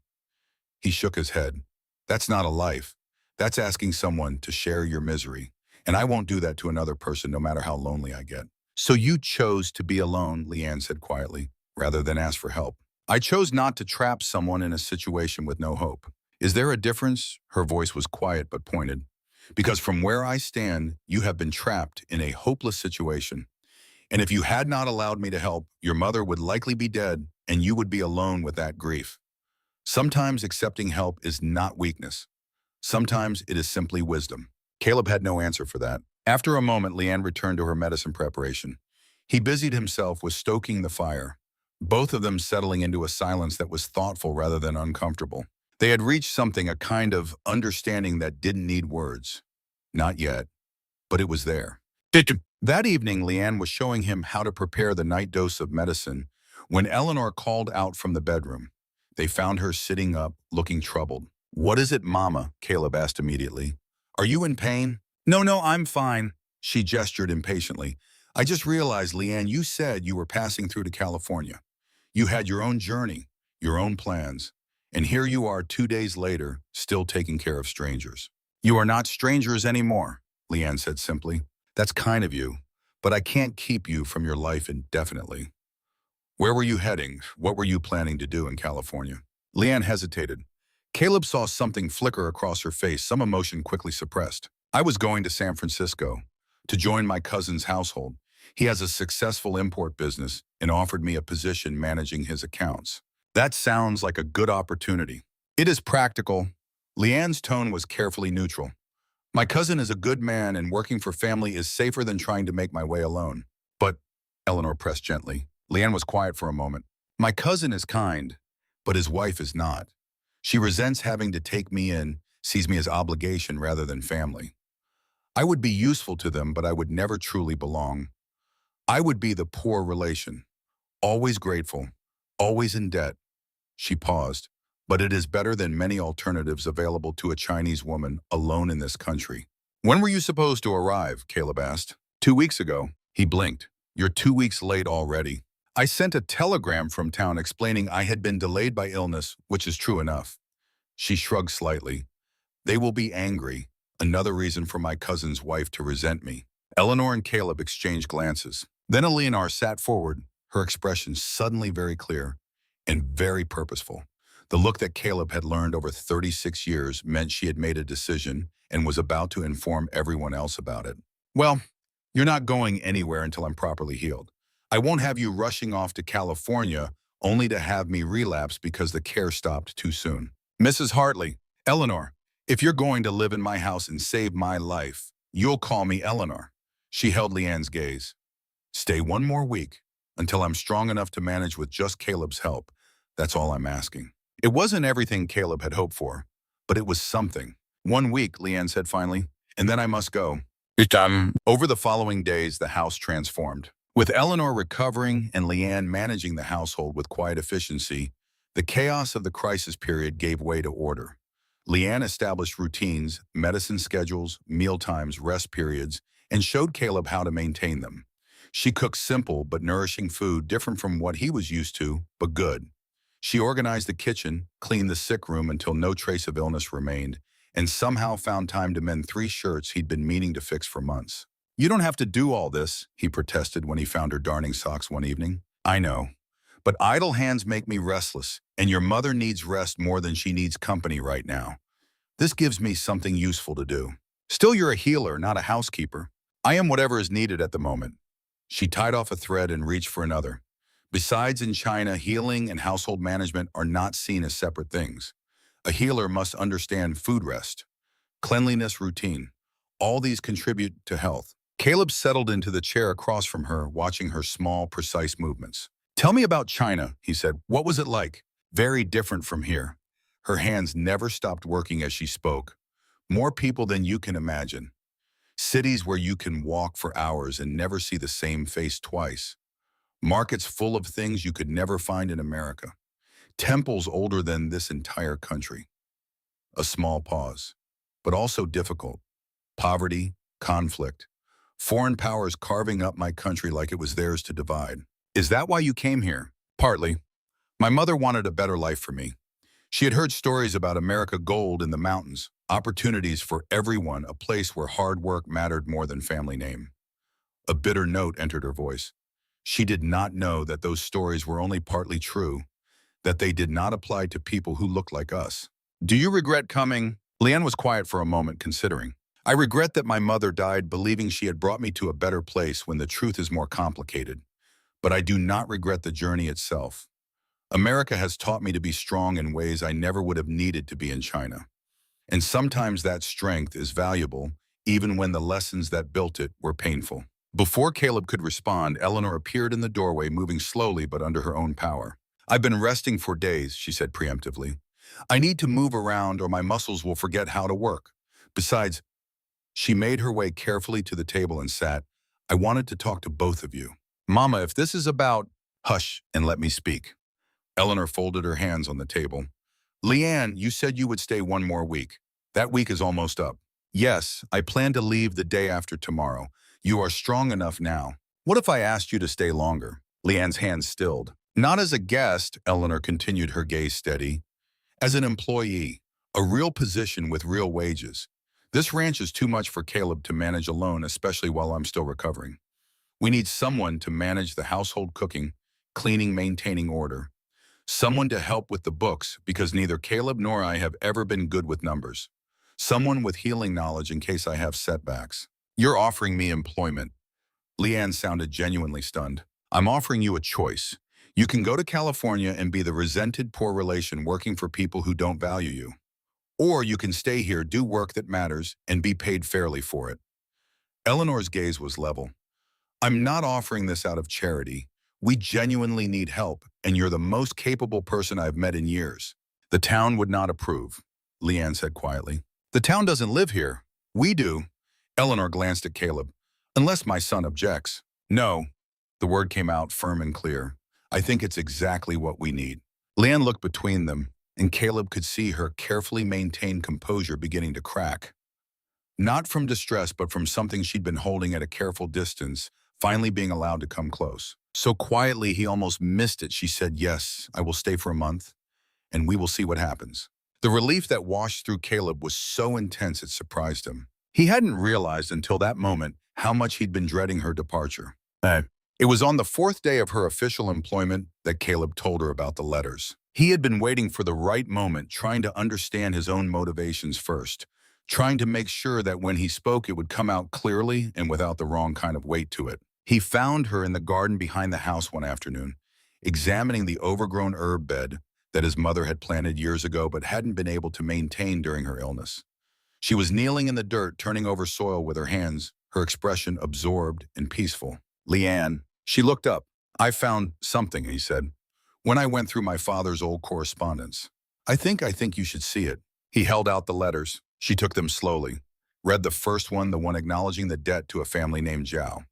He shook his head. That's not a life. That's asking someone to share your misery. And I won't do that to another person no matter how lonely I get. So you chose to be alone, Leanne said quietly, rather than ask for help. I chose not to trap someone in a situation with no hope. Is there a difference? Her voice was quiet but pointed. Because from where I stand, you have been trapped in a hopeless situation. And if you had not allowed me to help, your mother would likely be dead and you would be alone with that grief. Sometimes accepting help is not weakness. Sometimes it is simply wisdom. Caleb had no answer for that. After a moment, Leanne returned to her medicine preparation. He busied himself with stoking the fire, both of them settling into a silence that was thoughtful rather than uncomfortable. They had reached something, a kind of understanding that didn't need words. Not yet, but it was there. That evening, Leanne was showing him how to prepare the night dose of medicine when Eleanor called out from the bedroom. They found her sitting up, looking troubled. "What is it, Mama?" Caleb asked immediately. "Are you in pain?" No, I'm fine." She gestured impatiently. "I just realized, Leanne, you said you were passing through to California. You had your own journey, your own plans. And here you are 2 days later, still taking care of strangers." "You are not strangers anymore," Leanne said simply. "That's kind of you, but I can't keep you from your life indefinitely." "Where were you heading? What were you planning to do in California?" Leanne hesitated. Caleb saw something flicker across her face, some emotion quickly suppressed. "I was going to San Francisco to join my cousin's household. He has a successful import business and offered me a position managing his accounts." "That sounds like a good opportunity." "It is practical." Leanne's tone was carefully neutral. "My cousin is a good man and working for family is safer than trying to make my way alone." "But," Eleanor pressed gently. Leanne was quiet for a moment. "My cousin is kind, but his wife is not. She resents having to take me in, sees me as obligation rather than family. I would be useful to them, but I would never truly belong. I would be the poor relation, always grateful, always in debt." She paused. "But it is better than many alternatives available to a Chinese woman alone in this country." "When were you supposed to arrive?" Caleb asked. "2 weeks ago." He blinked. "You're 2 weeks late already." "I sent a telegram from town explaining I had been delayed by illness, which is true enough." She shrugged slightly. "They will be angry. Another reason for my cousin's wife to resent me." Eleanor and Caleb exchanged glances. Then Eleanor sat forward, her expression suddenly very clear and very purposeful. The look that Caleb had learned over 36 years meant she had made a decision and was about to inform everyone else about it. "Well, you're not going anywhere until I'm properly healed. I won't have you rushing off to California only to have me relapse because the care stopped too soon." "Mrs. Hartley, Eleanor, if you're going to live in my house and save my life, you'll call me Eleanor." She held Leanne's gaze. "Stay 1 more week until I'm strong enough to manage with just Caleb's help. That's all I'm asking." It wasn't everything Caleb had hoped for, but it was something. "1 week," Leanne said finally, "and then I must go." Over the following days, the house transformed. With Eleanor recovering and Leanne managing the household with quiet efficiency, the chaos of the crisis period gave way to order. Leanne established routines, medicine schedules, meal times, rest periods, and showed Caleb how to maintain them. She cooked simple but nourishing food different from what he was used to, but good. She organized the kitchen, cleaned the sick room until no trace of illness remained, and somehow found time to mend 3 shirts he'd been meaning to fix for months. "You don't have to do all this," he protested when he found her darning socks one evening. "I know, but idle hands make me restless, and your mother needs rest more than she needs company right now. This gives me something useful to do. Still, you're a healer, not a housekeeper. I am whatever is needed at the moment." She tied off a thread and reached for another. Besides, in China, healing and household management are not seen as separate things. A healer must understand food rest, cleanliness routine. All these contribute to health. Caleb settled into the chair across from her, watching her small, precise movements. "Tell me about China," he said. "What was it like?" "Very different from here." Her hands never stopped working as she spoke. "More people than you can imagine. Cities where you can walk for hours and never see the same face twice. Markets full of things you could never find in America. Temples older than this entire country. A small pause, but also difficult. Poverty, conflict, foreign powers carving up my country like it was theirs to divide. Is that why you came here? Partly. My mother wanted a better life for me. She had heard stories about America gold in the mountains, opportunities for everyone, a place where hard work mattered more than family name. A bitter note entered her voice. She did not know that those stories were only partly true, that they did not apply to people who looked like us. Do you regret coming? Leanne was quiet for a moment, considering. I regret that my mother died believing she had brought me to a better place when the truth is more complicated. But I do not regret the journey itself. America has taught me to be strong in ways I never would have needed to be in China. And sometimes that strength is valuable, even when the lessons that built it were painful. Before Caleb could respond, Eleanor appeared in the doorway, moving slowly but under her own power. I've been resting for days, she said preemptively. I need to move around or my muscles will forget how to work. Besides, she made her way carefully to the table and sat. I wanted to talk to both of you. Mama, if this is about... Hush and let me speak. Eleanor folded her hands on the table. Leanne, you said you would stay one more week. That week is almost up. Yes, I plan to leave the day after tomorrow. You are strong enough now. What if I asked you to stay longer? Leanne's hands stilled. Not as a guest, Eleanor continued, her gaze steady. As an employee, a real position with real wages. This ranch is too much for Caleb to manage alone, especially while I'm still recovering. We need someone to manage the household, cooking, cleaning, maintaining order. Someone to help with the books, because neither Caleb nor I have ever been good with numbers. Someone with healing knowledge in case I have setbacks. You're offering me employment. Leanne sounded genuinely stunned. I'm offering you a choice. You can go to California and be the resented poor relation working for people who don't value you. Or you can stay here, do work that matters, and be paid fairly for it. Eleanor's gaze was level. I'm not offering this out of charity. We genuinely need help, and you're the most capable person I've met in years. The town would not approve, Leanne said quietly. The town doesn't live here. We do. Eleanor glanced at Caleb. Unless my son objects. No. The word came out firm and clear. I think it's exactly what we need. Leanne looked between them, and Caleb could see her carefully maintained composure beginning to crack. Not from distress, but from something she'd been holding at a careful distance, finally being allowed to come close. So quietly he almost missed it, she said, yes, I will stay for a month, and we will see what happens. The relief that washed through Caleb was so intense it surprised him. He hadn't realized until that moment how much he'd been dreading her departure. It was on the fourth day of her official employment that Caleb told her about the letters. He had been waiting for the right moment, trying to understand his own motivations first, trying to make sure that when he spoke it would come out clearly and without the wrong kind of weight to it. He found her in the garden behind the house one afternoon, examining the overgrown herb bed that his mother had planted years ago but hadn't been able to maintain during her illness. She was kneeling in the dirt, turning over soil with her hands, her expression absorbed and peaceful. Leanne, she looked up. I found something, he said, when I went through my father's old correspondence. I think you should see it. He held out the letters. She took them slowly, read the first one, the one acknowledging the debt to a family named Zhao.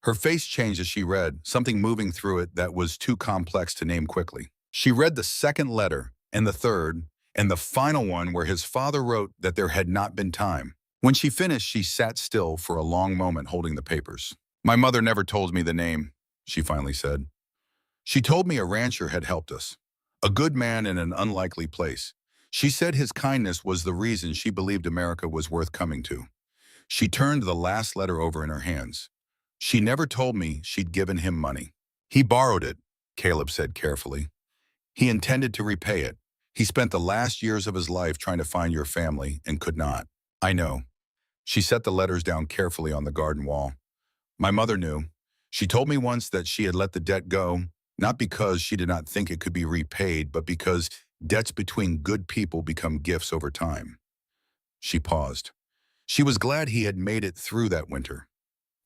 Her face changed as she read, something moving through it that was too complex to name quickly. She read the second letter, and the third, and the final one where his father wrote that there had not been time. When she finished, she sat still for a long moment holding the papers. My mother never told me the name, she finally said. She told me a rancher had helped us, a good man in an unlikely place. She said his kindness was the reason she believed America was worth coming to. She turned the last letter over in her hands. She never told me she'd given him money. He borrowed it, Caleb said carefully. He intended to repay it. He spent the last years of his life trying to find your family and could not. I know. She set the letters down carefully on the garden wall. My mother knew. She told me once that she had let the debt go, not because she did not think it could be repaid, but because debts between good people become gifts over time. She paused. She was glad he had made it through that winter.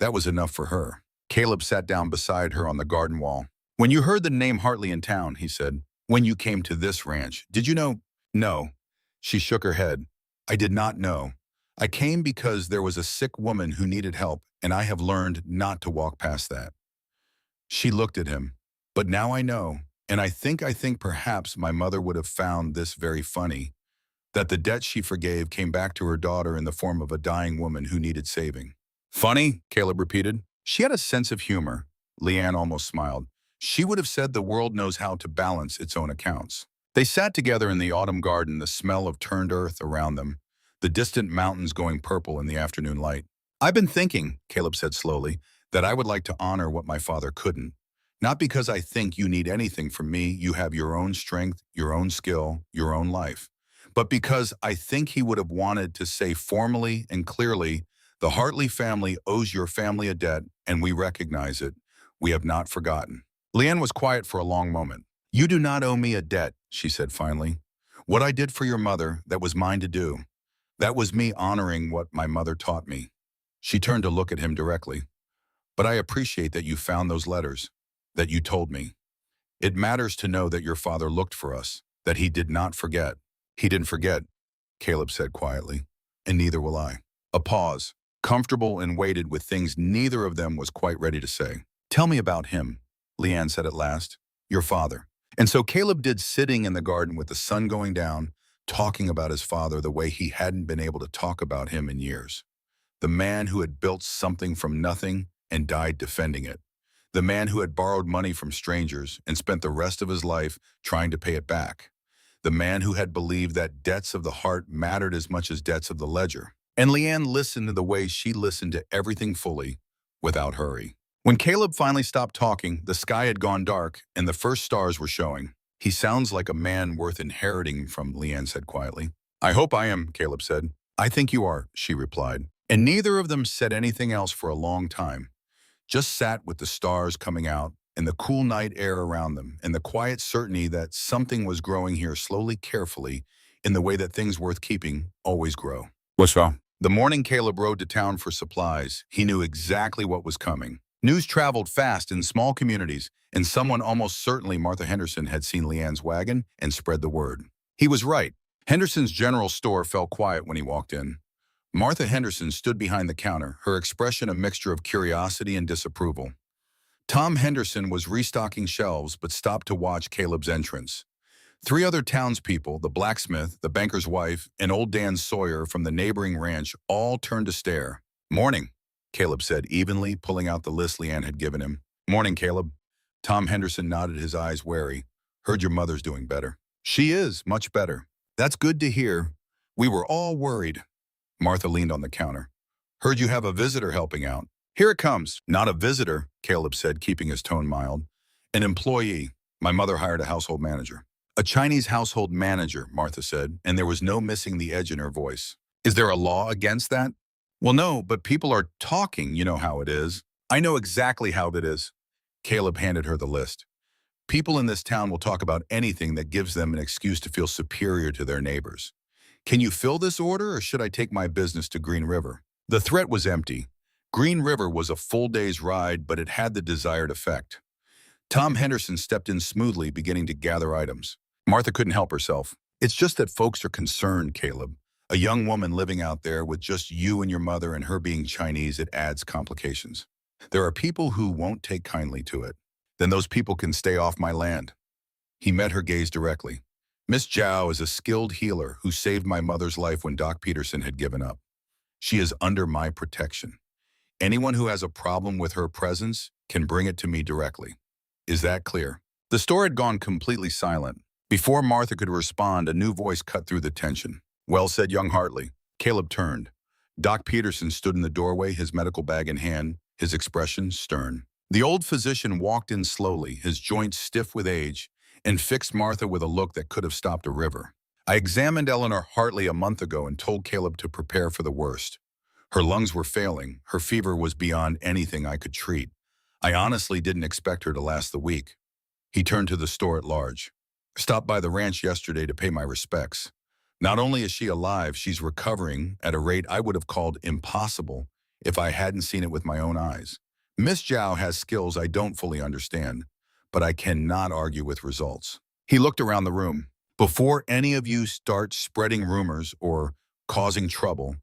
That was enough for her. Caleb sat down beside her on the garden wall. When you heard the name Hartley in town, he said, when you came to this ranch, did you know? No. She shook her head. I did not know. I came because there was a sick woman who needed help, and I have learned not to walk past that. She looked at him. But now I know. And I think perhaps my mother would have found this very funny, that the debt she forgave came back to her daughter in the form of a dying woman who needed saving. Funny, Caleb repeated. She had a sense of humor. Leanne almost smiled. She would have said the world knows how to balance its own accounts. They sat together in the autumn garden, the smell of turned earth around them, the distant mountains going purple in the afternoon light. I've been thinking, Caleb said slowly, that I would like to honor what my father couldn't. Not because I think you need anything from me, you have your own strength, your own skill, your own life. But because I think he would have wanted to say formally and clearly, the Hartley family owes your family a debt, and we recognize it. We have not forgotten. Leanne was quiet for a long moment. You do not owe me a debt, she said finally. What I did for your mother, that was mine to do. That was me honoring what my mother taught me. She turned to look at him directly. But I appreciate that you found those letters, that you told me. It matters to know that your father looked for us, that he did not forget. He didn't forget, Caleb said quietly, and neither will I. A pause, comfortable and weighted with things neither of them was quite ready to say. Tell me about him, Leanne said at last. Your father. And so Caleb did, sitting in the garden with the sun going down, talking about his father the way he hadn't been able to talk about him in years. The man who had built something from nothing and died defending it. The man who had borrowed money from strangers and spent the rest of his life trying to pay it back. The man who had believed that debts of the heart mattered as much as debts of the ledger. And Leanne listened to the way she listened to everything fully, without hurry. When Caleb finally stopped talking, the sky had gone dark and the first stars were showing. He sounds like a man worth inheriting from, Leanne said quietly. I hope I am, Caleb said. I think you are, she replied. And neither of them said anything else for a long time. Just sat with the stars coming out and the cool night air around them and the quiet certainty that something was growing here slowly, carefully, in the way that things worth keeping always grow. What's wrong? The morning Caleb rode to town for supplies, he knew exactly what was coming. News traveled fast in small communities, and someone, almost certainly Martha Henderson, had seen Leanne's wagon and spread the word. He was right. Henderson's general store fell quiet when he walked in. Martha Henderson stood behind the counter, her expression a mixture of curiosity and disapproval. Tom Henderson was restocking shelves but stopped to watch Caleb's entrance. 3 other townspeople, the blacksmith, the banker's wife, and old Dan Sawyer from the neighboring ranch, all turned to stare. Morning, Caleb said evenly, pulling out the list Leanne had given him. Morning, Caleb. Tom Henderson nodded, his eyes wary. Heard your mother's doing better. She is, much better. That's good to hear. We were all worried. Martha leaned on the counter. Heard you have a visitor helping out. Here it comes. Not a visitor, Caleb said, keeping his tone mild. An employee. My mother hired a household manager. A Chinese household manager, Martha said, and there was no missing the edge in her voice. Is there a law against that? Well, no, but people are talking, you know how it is. I know exactly how it is. Caleb handed her the list. People in this town will talk about anything that gives them an excuse to feel superior to their neighbors. Can you fill this order, or should I take my business to Green River? The threat was empty. Green River was a full day's ride, but it had the desired effect. Tom Henderson stepped in smoothly, beginning to gather items. Martha couldn't help herself. It's just that folks are concerned, Caleb. A young woman living out there with just you and your mother and her being Chinese, it adds complications. There are people who won't take kindly to it. Then those people can stay off my land. He met her gaze directly. Miss Zhao is a skilled healer who saved my mother's life when Doc Peterson had given up. She is under my protection. Anyone who has a problem with her presence can bring it to me directly. Is that clear? The store had gone completely silent. Before Martha could respond, a new voice cut through the tension. Well said, young Hartley. Caleb turned. Doc Peterson stood in the doorway, his medical bag in hand, his expression stern. The old physician walked in slowly, his joints stiff with age, and fixed Martha with a look that could have stopped a river. I examined Eleanor Hartley a month ago and told Caleb to prepare for the worst. Her lungs were failing. Her fever was beyond anything I could treat. I honestly didn't expect her to last the week. He turned to the store at large. Stopped by the ranch yesterday to pay my respects. Not only is she alive, she's recovering at a rate I would have called impossible if I hadn't seen it with my own eyes. Miss Zhao has skills I don't fully understand, but I cannot argue with results. He looked around the room. Before any of you start spreading rumors or causing trouble,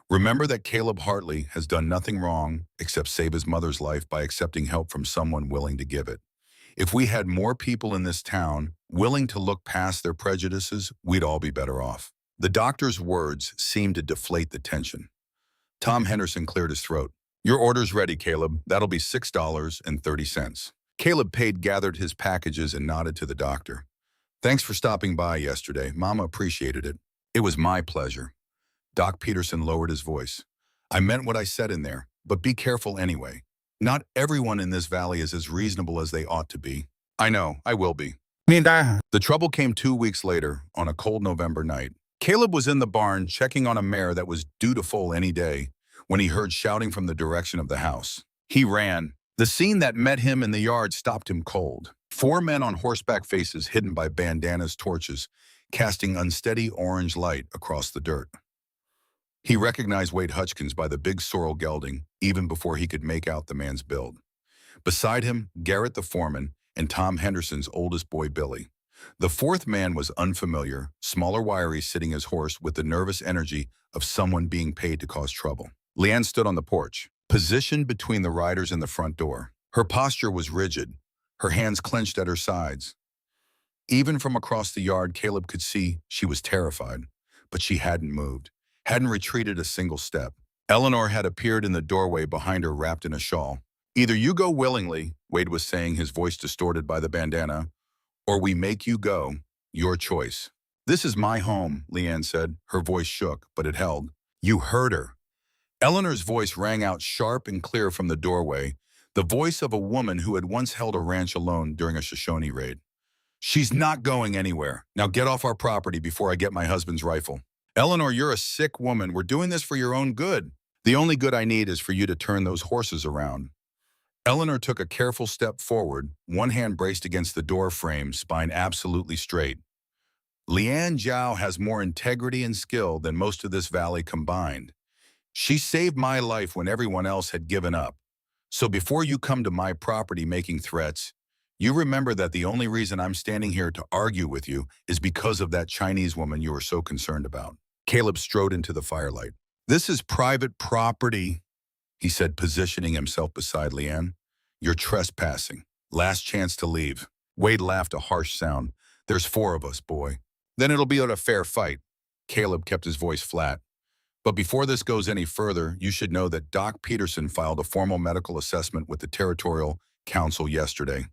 remember that Caleb Hartley has done nothing wrong except save his mother's life by accepting help from someone willing to give it. If we had more people in this town willing to look past their prejudices, we'd all be better off. The doctor's words seemed to deflate the tension. Tom Henderson cleared his throat. Your order's ready, Caleb. That'll be $6.30. Caleb paid, gathered his packages, and nodded to the doctor. Thanks for stopping by yesterday. Mama appreciated it. It was my pleasure. Doc Peterson lowered his voice. I meant what I said in there, but be careful anyway. Not everyone in this valley is as reasonable as they ought to be. I know, I will be. The trouble came 2 weeks later, on a cold November night. Caleb was in the barn checking on a mare that was due to foal any day when he heard shouting from the direction of the house. He ran. The scene that met him in the yard stopped him cold. 4 men on horseback, faces hidden by bandanas, torches, casting unsteady orange light across the dirt. He recognized Wade Hutchins by the big sorrel gelding even before he could make out the man's build. Beside him, Garrett the foreman and Tom Henderson's oldest boy, Billy. The 4th man was unfamiliar, smaller, wiry, sitting his horse with the nervous energy of someone being paid to cause trouble. Leanne stood on the porch, positioned between the riders and the front door. Her posture was rigid, her hands clenched at her sides. Even from across the yard, Caleb could see she was terrified, but she hadn't moved, hadn't retreated a single step. Eleanor had appeared in the doorway behind her, wrapped in a shawl. Either you go willingly, Wade was saying, his voice distorted by the bandana, or we make you go. Your choice. This is my home, Leanne said. Her voice shook, but it held. You heard her. Eleanor's voice rang out sharp and clear from the doorway, the voice of a woman who had once held a ranch alone during a Shoshone raid. She's not going anywhere. Now get off our property before I get my husband's rifle. Eleanor, you're a sick woman. We're doing this for your own good. The only good I need is for you to turn those horses around. Eleanor took a careful step forward, one hand braced against the door frame, spine absolutely straight. Leanne Zhao has more integrity and skill than most of this valley combined. She saved my life when everyone else had given up. So before you come to my property making threats, you remember that the only reason I'm standing here to argue with you is because of that Chinese woman you were so concerned about. Caleb strode into the firelight. This is private property, he said, positioning himself beside Leanne. You're trespassing. Last chance to leave. Wade laughed, a harsh sound. There's 4 of us, boy. Then it'll be a fair fight. Caleb kept his voice flat. But before this goes any further, you should know that Doc Peterson filed a formal medical assessment with the Territorial Council yesterday.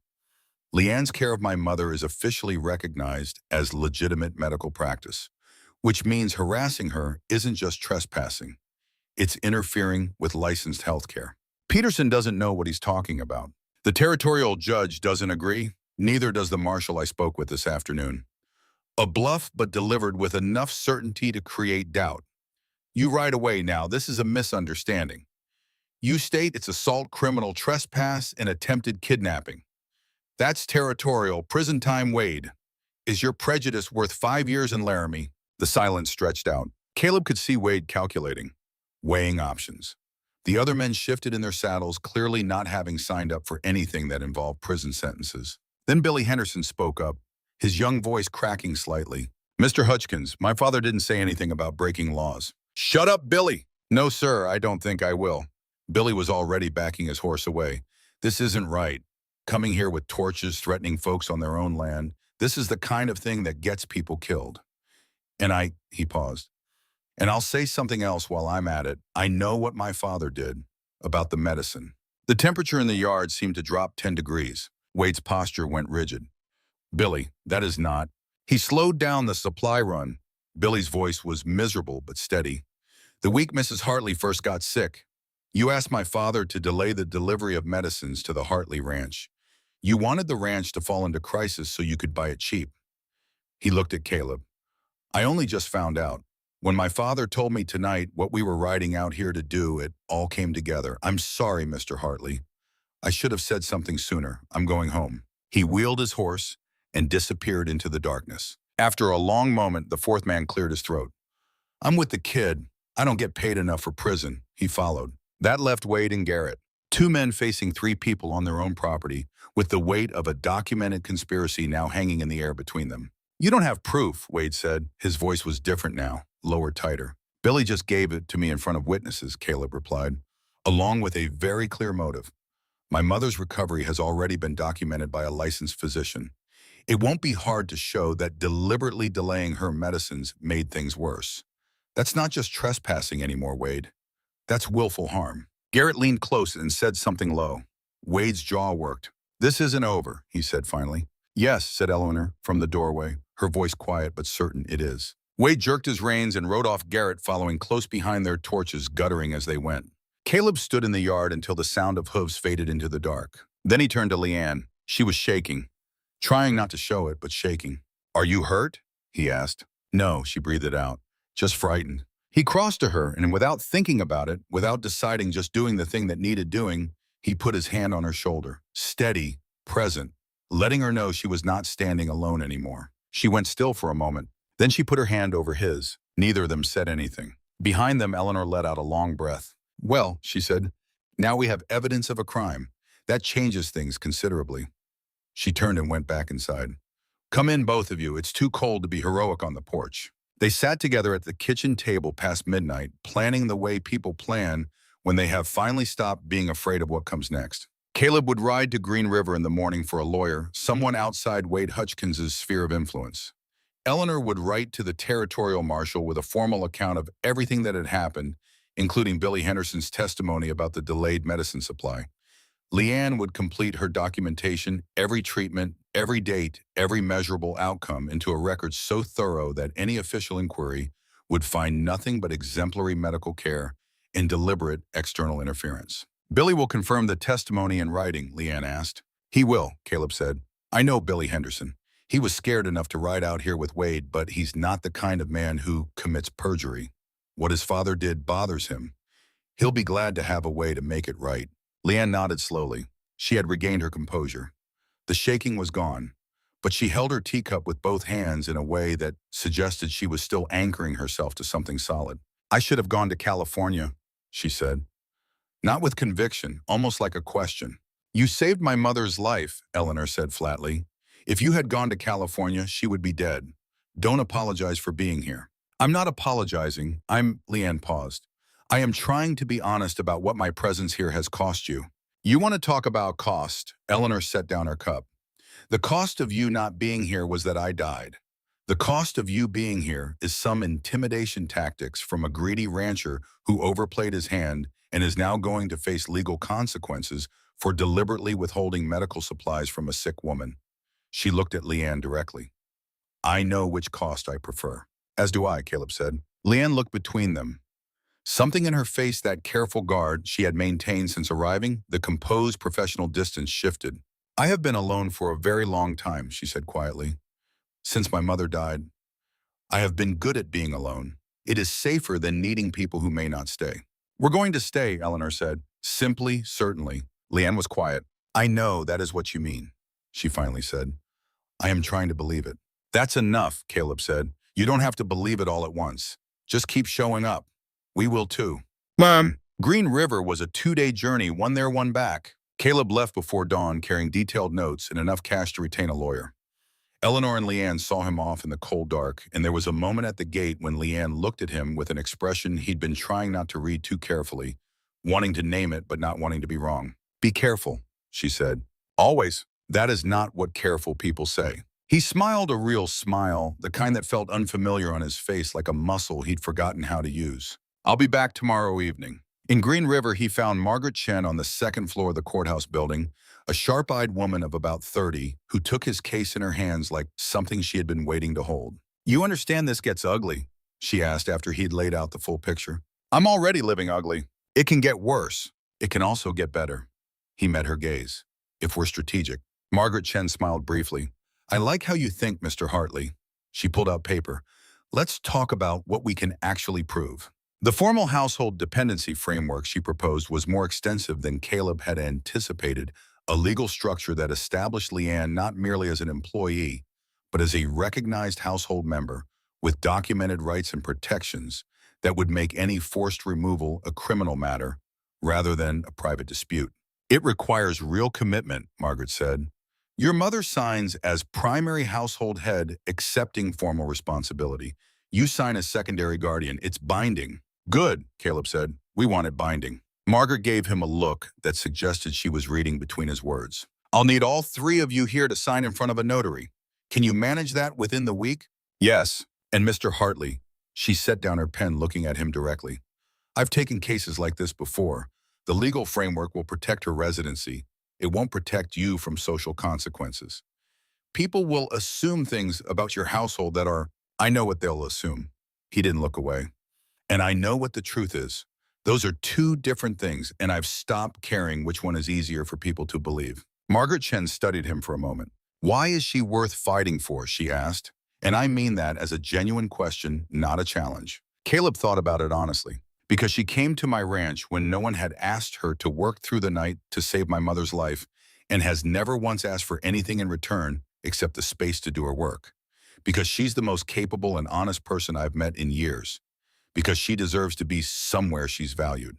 Leanne's care of my mother is officially recognized as legitimate medical practice, which means harassing her isn't just trespassing. It's interfering with licensed health care. Peterson doesn't know what he's talking about. The territorial judge doesn't agree. Neither does the marshal I spoke with this afternoon. A bluff, but delivered with enough certainty to create doubt. You right away now, this is a misunderstanding. You state it's assault, criminal trespass, and attempted kidnapping. That's territorial, prison time, Wade. Is your prejudice worth 5 years in Laramie? The silence stretched out. Caleb could see Wade calculating, weighing options. The other men shifted in their saddles, clearly not having signed up for anything that involved prison sentences. Then Billy Henderson spoke up, his young voice cracking slightly. Mr. Hutchins, my father didn't say anything about breaking laws. Shut up, Billy! No, sir, I don't think I will. Billy was already backing his horse away. This isn't right. Coming here with torches, threatening folks on their own land. This is the kind of thing that gets people killed. And he paused. And I'll say something else while I'm at it. I know what my father did about the medicine. The temperature in the yard seemed to drop 10 degrees. Wade's posture went rigid. Billy, that is not. He slowed down the supply run. Billy's voice was miserable but steady. The week Mrs. Hartley first got sick, you asked my father to delay the delivery of medicines to the Hartley ranch. You wanted the ranch to fall into crisis so you could buy it cheap. He looked at Caleb. I only just found out. When my father told me tonight what we were riding out here to do, it all came together. I'm sorry, Mr. Hartley. I should have said something sooner. I'm going home. He wheeled his horse and disappeared into the darkness. After a long moment, the 4th man cleared his throat. I'm with the kid. I don't get paid enough for prison. He followed. That left Wade and Garrett, 2 men facing 3 people on their own property, with the weight of a documented conspiracy now hanging in the air between them. You don't have proof, Wade said. His voice was different now, lower, tighter. Billy just gave it to me in front of witnesses, Caleb replied, along with a very clear motive. My mother's recovery has already been documented by a licensed physician. It won't be hard to show that deliberately delaying her medicines made things worse. That's not just trespassing anymore, Wade. That's willful harm. Garrett leaned close and said something low. Wade's jaw worked. This isn't over, he said finally. Yes, said Eleanor from the doorway, her voice quiet but certain it is. Wade jerked his reins and rode off Garrett, following close behind, their torches guttering as they went. Caleb stood in the yard until the sound of hooves faded into the dark. Then he turned to Leanne. She was shaking, trying not to show it, but shaking. Are you hurt? He asked. No, she breathed it out. Just frightened. He crossed to her, and without thinking about it, without deciding, just doing the thing that needed doing, he put his hand on her shoulder, steady, present, letting her know she was not standing alone anymore. She went still for a moment. Then she put her hand over his. Neither of them said anything. Behind them, Eleanor let out a long breath. Well, she said, now we have evidence of a crime. That changes things considerably. She turned and went back inside. Come in, both of you. It's too cold to be heroic on the porch. They sat together at the kitchen table past midnight, planning the way people plan when they have finally stopped being afraid of what comes next. Caleb would ride to Green River in the morning for a lawyer, someone outside Wade Hutchins's sphere of influence. Eleanor would write to the territorial marshal with a formal account of everything that had happened, including Billy Henderson's testimony about the delayed medicine supply. Leanne would complete her documentation, every treatment, every date, every measurable outcome, into a record so thorough that any official inquiry would find nothing but exemplary medical care and deliberate external interference. Billy will confirm the testimony in writing, Leanne asked. He will, Caleb said. I know Billy Henderson. He was scared enough to ride out here with Wade, but he's not the kind of man who commits perjury. What his father did bothers him. He'll be glad to have a way to make it right. Leanne nodded slowly. She had regained her composure. The shaking was gone, but she held her teacup with both hands in a way that suggested she was still anchoring herself to something solid. I should have gone to California, she said. Not with conviction, almost like a question. You saved my mother's life, Eleanor said flatly. If you had gone to California, she would be dead. Don't apologize for being here. I'm not apologizing. Leanne paused. I am trying to be honest about what my presence here has cost you. You want to talk about cost? Eleanor set down her cup. The cost of you not being here was that I died. The cost of you being here is some intimidation tactics from a greedy rancher who overplayed his hand and is now going to face legal consequences for deliberately withholding medical supplies from a sick woman. She looked at Leanne directly. I know which cost I prefer. As do I, Caleb said. Leanne looked between them. Something in her face, that careful guard she had maintained since arriving, the composed professional distance shifted. I have been alone for a very long time, she said quietly. Since my mother died, I have been good at being alone. It is safer than needing people who may not stay. We're going to stay, Eleanor said. Simply, certainly. Leanne was quiet. I know that is what you mean, she finally said. I am trying to believe it. That's enough, Caleb said. You don't have to believe it all at once. Just keep showing up. We will too. Mom. Green River was a 2-day journey, one there, one back. Caleb left before dawn, carrying detailed notes and enough cash to retain a lawyer. Eleanor and Leanne saw him off in the cold dark, and there was a moment at the gate when Leanne looked at him with an expression he'd been trying not to read too carefully, wanting to name it but not wanting to be wrong. Be careful, she said. Always. That is not what careful people say. He smiled a real smile, the kind that felt unfamiliar on his face, like a muscle he'd forgotten how to use. I'll be back tomorrow evening. In Green River, he found Margaret Chen on the second floor of the courthouse building, a sharp-eyed woman of about 30 who took his case in her hands like something she had been waiting to hold. You understand this gets ugly? She asked after he'd laid out the full picture. I'm already living ugly. It can get worse. It can also get better. He met her gaze. If we're strategic. Margaret Chen smiled briefly. I like how you think, Mr. Hartley. She pulled out paper. Let's talk about what we can actually prove. The formal household dependency framework she proposed was more extensive than Caleb had anticipated, a legal structure that established Leanne not merely as an employee, but as a recognized household member with documented rights and protections that would make any forced removal a criminal matter rather than a private dispute. It requires real commitment, Margaret said. Your mother signs as primary household head, accepting formal responsibility. You sign as secondary guardian. It's binding. Good, Caleb said. We want it binding. Margaret gave him a look that suggested she was reading between his words. I'll need all three of you here to sign in front of a notary. Can you manage that within the week? Yes. And Mr. Hartley, she set down her pen looking at him directly. I've taken cases like this before. The legal framework will protect her residency. It won't protect you from social consequences. People will assume things about your household that are, I know what they'll assume. He didn't look away. And I know what the truth is. Those are two different things, and I've stopped caring which one is easier for people to believe. Margaret Chen studied him for a moment. Why is she worth fighting for, she asked. And I mean that as a genuine question, not a challenge. Caleb thought about it honestly. Because she came to my ranch when no one had asked her to work through the night to save my mother's life, and has never once asked for anything in return except the space to do her work. Because she's the most capable and honest person I've met in years. Because she deserves to be somewhere she's valued.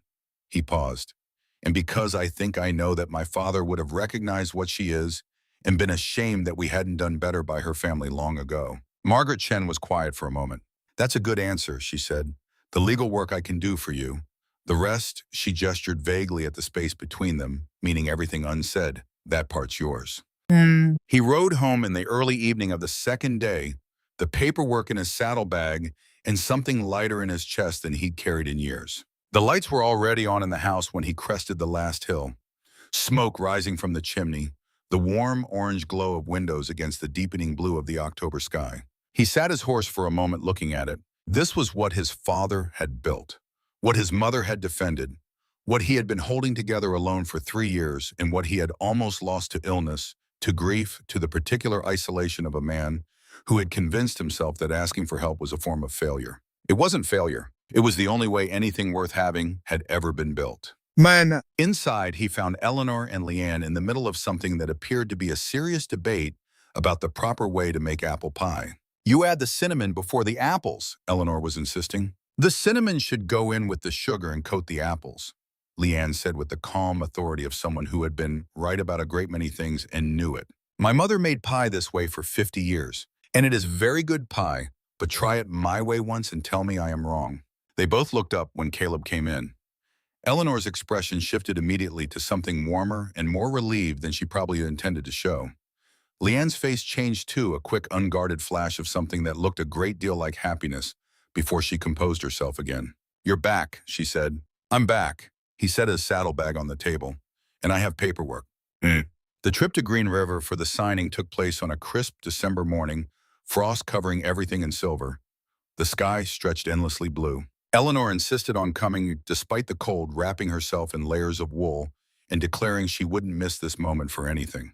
He paused. And because I think I know that my father would have recognized what she is and been ashamed that we hadn't done better by her family long ago. Margaret Chen was quiet for a moment. That's a good answer, she said. The legal work I can do for you. The rest, she gestured vaguely at the space between them, meaning everything unsaid. That part's yours. He rode home in the early evening of the second day, the paperwork in his saddlebag and something lighter in his chest than he'd carried in years. The lights were already on in the house when he crested the last hill. Smoke rising from the chimney, the warm orange glow of windows against the deepening blue of the October sky. He sat his horse for a moment looking at it. This was what his father had built, what his mother had defended, what he had been holding together alone for 3 years, and what he had almost lost to illness, to grief, to the particular isolation of a man who had convinced himself that asking for help was a form of failure. It wasn't failure. It was the only way anything worth having had ever been built. Man. Inside, he found Eleanor and Leanne in the middle of something that appeared to be a serious debate about the proper way to make apple pie. You add the cinnamon before the apples, Eleanor was insisting. The cinnamon should go in with the sugar and coat the apples, Leanne said with the calm authority of someone who had been right about a great many things and knew it. My mother made pie this way for 50 years, and it is very good pie, but try it my way once and tell me I am wrong. They both looked up when Caleb came in. Eleanor's expression shifted immediately to something warmer and more relieved than she probably intended to show. Leanne's face changed too, a quick, unguarded flash of something that looked a great deal like happiness before she composed herself again. You're back, she said. I'm back. He set his saddlebag on the table. And I have paperwork. The trip to Green River for the signing took place on a crisp December morning, frost covering everything in silver. The sky stretched endlessly blue. Eleanor insisted on coming despite the cold, wrapping herself in layers of wool and declaring she wouldn't miss this moment for anything.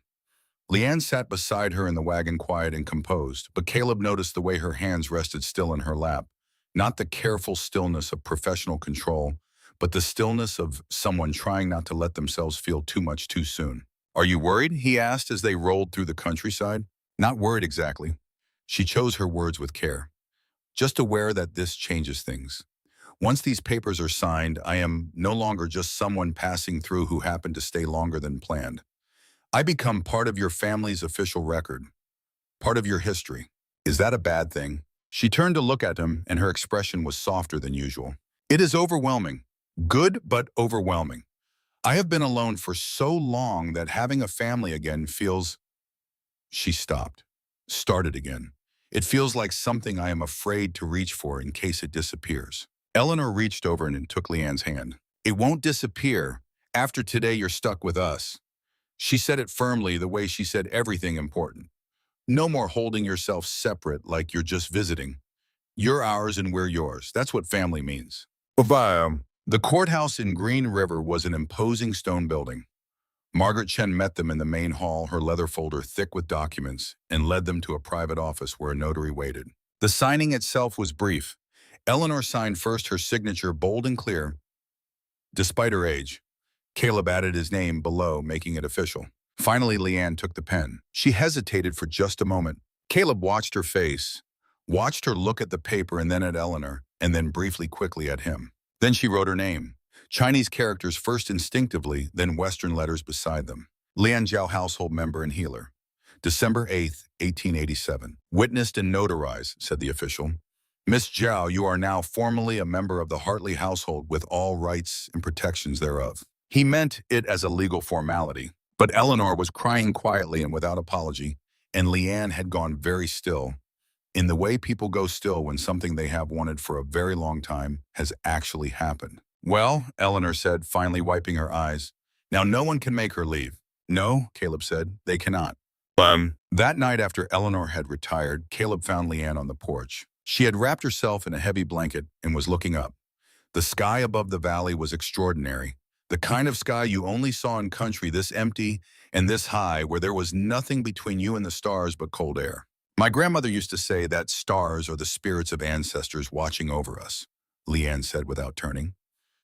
Leanne sat beside her in the wagon quiet and composed, but Caleb noticed the way her hands rested still in her lap. Not the careful stillness of professional control, but the stillness of someone trying not to let themselves feel too much too soon. Are you worried? He asked as they rolled through the countryside. Not worried exactly. She chose her words with care. Just aware that this changes things. Once these papers are signed, I am no longer just someone passing through who happened to stay longer than planned. I become part of your family's official record, part of your history. Is that a bad thing? She turned to look at him, and her expression was softer than usual. It is overwhelming. Good, but overwhelming. I have been alone for so long that having a family again feels... She stopped, started again. It feels like something I am afraid to reach for in case it disappears. Eleanor reached over and took Leanne's hand. It won't disappear. After today, you're stuck with us. She said it firmly, the way she said everything important. No more holding yourself separate like you're just visiting. You're ours and we're yours. That's what family means. Bye-bye. The courthouse in Green River was an imposing stone building. Margaret Chen met them in the main hall, her leather folder thick with documents, and led them to a private office where a notary waited. The signing itself was brief. Eleanor signed first, her signature bold and clear. Despite her age, Caleb added his name below, making it official. Finally, Leanne took the pen. She hesitated for just a moment. Caleb watched her face, watched her look at the paper and then at Eleanor, and then briefly quickly at him. Then she wrote her name. Chinese characters first instinctively, then Western letters beside them. Lian Jiao, household member and healer. December 8th, 1887. Witnessed and notarized, said the official. Miss Zhao, you are now formally a member of the Hartley household with all rights and protections thereof. He meant it as a legal formality, but Eleanor was crying quietly and without apology, and Leanne had gone very still, in the way people go still when something they have wanted for a very long time has actually happened. Well, Eleanor said, finally wiping her eyes. Now no one can make her leave. No, Caleb said, they cannot. That night after Eleanor had retired, Caleb found Leanne on the porch. She had wrapped herself in a heavy blanket and was looking up. The sky above the valley was extraordinary. The kind of sky you only saw in country this empty and this high, where there was nothing between you and the stars but cold air. My grandmother used to say that stars are the spirits of ancestors watching over us, Leanne said without turning.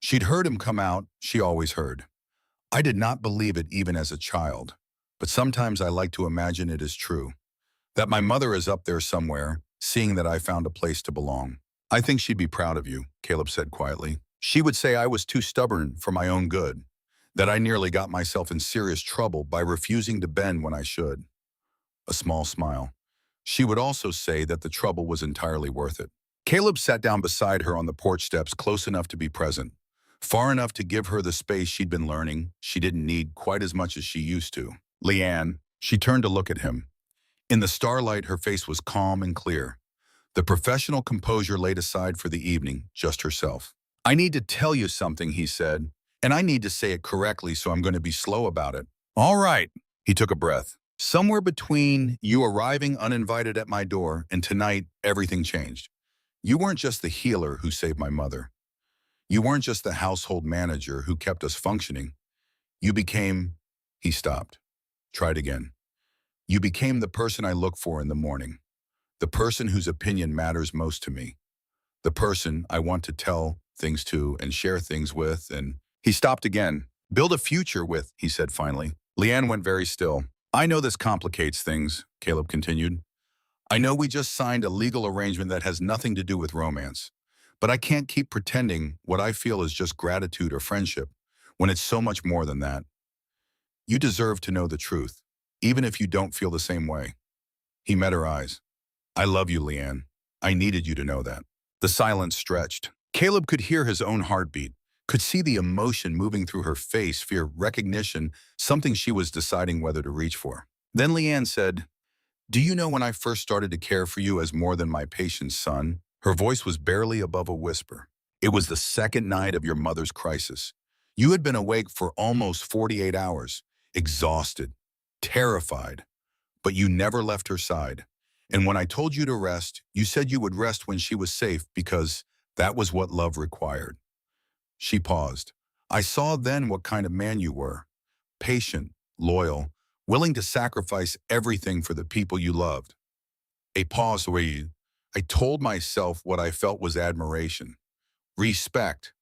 She'd heard him come out, she always heard. I did not believe it even as a child, but sometimes I like to imagine it is true, that my mother is up there somewhere, seeing that I found a place to belong. I think she'd be proud of you, Caleb said quietly. She would say I was too stubborn for my own good, that I nearly got myself in serious trouble by refusing to bend when I should. A small smile. She would also say that the trouble was entirely worth it. Caleb sat down beside her on the porch steps, close enough to be present, far enough to give her the space she'd been learning she didn't need quite as much as she used to. Leanne, she turned to look at him. In the starlight, her face was calm and clear, the professional composure laid aside for the evening, just herself. I need to tell you something, he said, and I need to say it correctly, so I'm going to be slow about it. All right, he took a breath. Somewhere between you arriving uninvited at my door and tonight, everything changed. You weren't just the healer who saved my mother. You weren't just the household manager who kept us functioning. You became, he stopped, tried again. You became the person I look for in the morning, the person whose opinion matters most to me, the person I want to tell things to and share things with. And he stopped again. Build a future with, he said finally. Leanne went very still. I know this complicates things, Caleb continued. I know we just signed a legal arrangement that has nothing to do with romance, but I can't keep pretending what I feel is just gratitude or friendship when it's so much more than that. You deserve to know the truth, even if you don't feel the same way. He met her eyes. I love you, Leanne. I needed you to know that. The silence stretched. Caleb could hear his own heartbeat, could see the emotion moving through her face, fear, recognition, something she was deciding whether to reach for. Then Leanne said, do you know when I first started to care for you as more than my patient son? Her voice was barely above a whisper. It was the second night of your mother's crisis. You had been awake for almost 48 hours, exhausted, terrified, but you never left her side. And when I told you to rest, you said you would rest when she was safe because that was what love required. She paused. I saw then what kind of man you were. Patient, loyal, willing to sacrifice everything for the people you loved. A pause where I told myself what I felt was admiration, respect,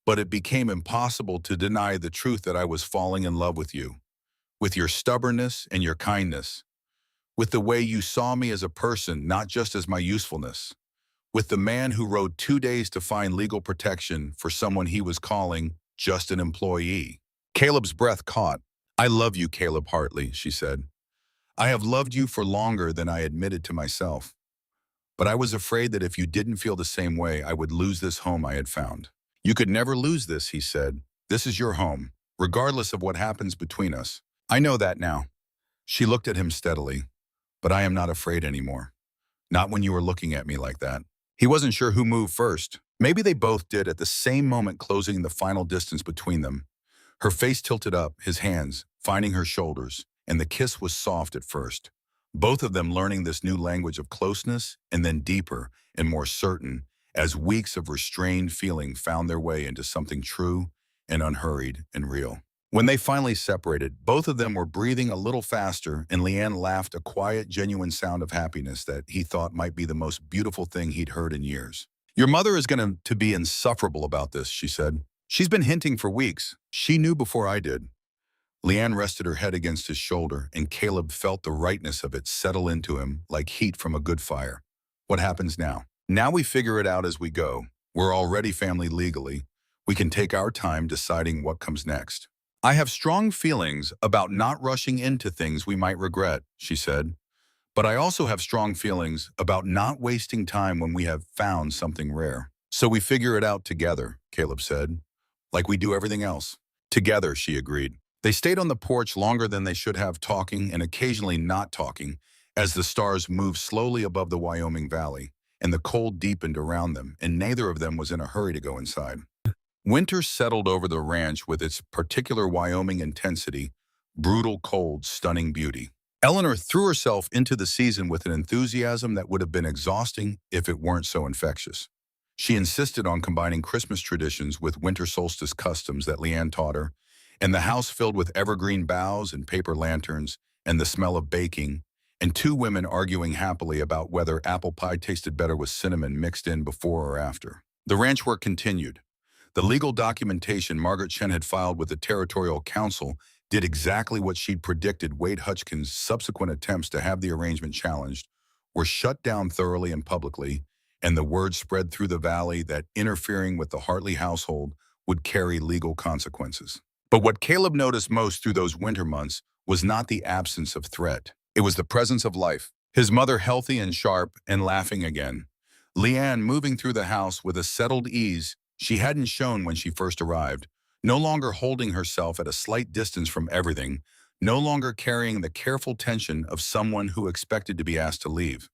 but it became impossible to deny the truth that I was falling in love with your stubbornness and your kindness, with the way you saw me as a person, not just as my usefulness, with the man who rode 2 days to find legal protection for someone he was calling just an employee. Caleb's breath caught. I love you, Caleb Hartley, she said. I have loved you for longer than I admitted to myself. But I was afraid that if you didn't feel the same way, I would lose this home I had found. You could never lose this, he said. This is your home, regardless of what happens between us. I know that now. She looked at him steadily. But I am not afraid anymore. Not when you were looking at me like that. He wasn't sure who moved first. Maybe they both did at the same moment, closing the final distance between them. Her face tilted up, his hands finding her shoulders, and the kiss was soft at first. Both of them learning this new language of closeness, and then deeper and more certain as weeks of restrained feeling found their way into something true and unhurried and real. When they finally separated, both of them were breathing a little faster, and Leanne laughed, a quiet, genuine sound of happiness that he thought might be the most beautiful thing he'd heard in years. Your mother is going to be insufferable about this, she said. She's been hinting for weeks. She knew before I did. Leanne rested her head against his shoulder, and Caleb felt the rightness of it settle into him like heat from a good fire. What happens now? Now we figure it out as we go. We're already family legally. We can take our time deciding what comes next. I have strong feelings about not rushing into things we might regret, she said. But I also have strong feelings about not wasting time when we have found something rare. So we figure it out together, Caleb said. Like we do everything else. Together, she agreed. They stayed on the porch longer than they should have, talking and occasionally not talking, as the stars moved slowly above the Wyoming Valley, and the cold deepened around them, and neither of them was in a hurry to go inside. Winter settled over the ranch with its particular Wyoming intensity, brutal cold, stunning beauty. Eleanor threw herself into the season with an enthusiasm that would have been exhausting if it weren't so infectious. She insisted on combining Christmas traditions with winter solstice customs that Leanne taught her, and the house filled with evergreen boughs and paper lanterns and the smell of baking, and two women arguing happily about whether apple pie tasted better with cinnamon mixed in before or after. The ranch work continued. The legal documentation Margaret Chen had filed with the Territorial Council did exactly what she'd predicted. Wade Hutchkins' subsequent attempts to have the arrangement challenged were shut down thoroughly and publicly, and the word spread through the valley that interfering with the Hartley household would carry legal consequences. But what Caleb noticed most through those winter months was not the absence of threat. It was the presence of life. His mother healthy and sharp and laughing again. Leanne moving through the house with a settled ease she hadn't shown when she first arrived, no longer holding herself at a slight distance from everything, no longer carrying the careful tension of someone who expected to be asked to leave.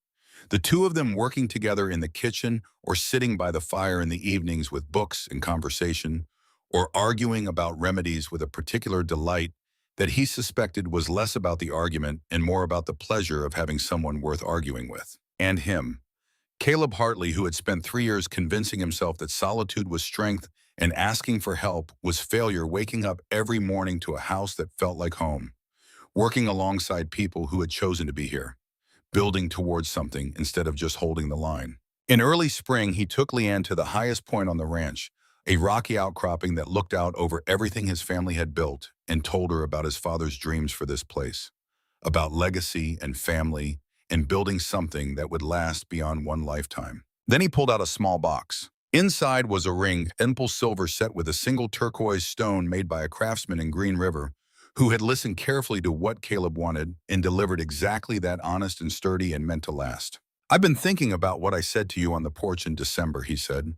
The two of them working together in the kitchen or sitting by the fire in the evenings with books and conversation, or arguing about remedies with a particular delight that he suspected was less about the argument and more about the pleasure of having someone worth arguing with. And him. Caleb Hartley, who had spent 3 years convincing himself that solitude was strength and asking for help was failure, waking up every morning to a house that felt like home, working alongside people who had chosen to be here, building towards something instead of just holding the line. In early spring, he took Leanne to the highest point on the ranch, a rocky outcropping that looked out over everything his family had built, and told her about his father's dreams for this place, about legacy and family, and building something that would last beyond one lifetime. Then he pulled out a small box. Inside was a ring, ample silver set with a single turquoise stone made by a craftsman in Green River, who had listened carefully to what Caleb wanted and delivered exactly that, honest and sturdy and meant to last. "I've been thinking about what I said to you on the porch in December," he said,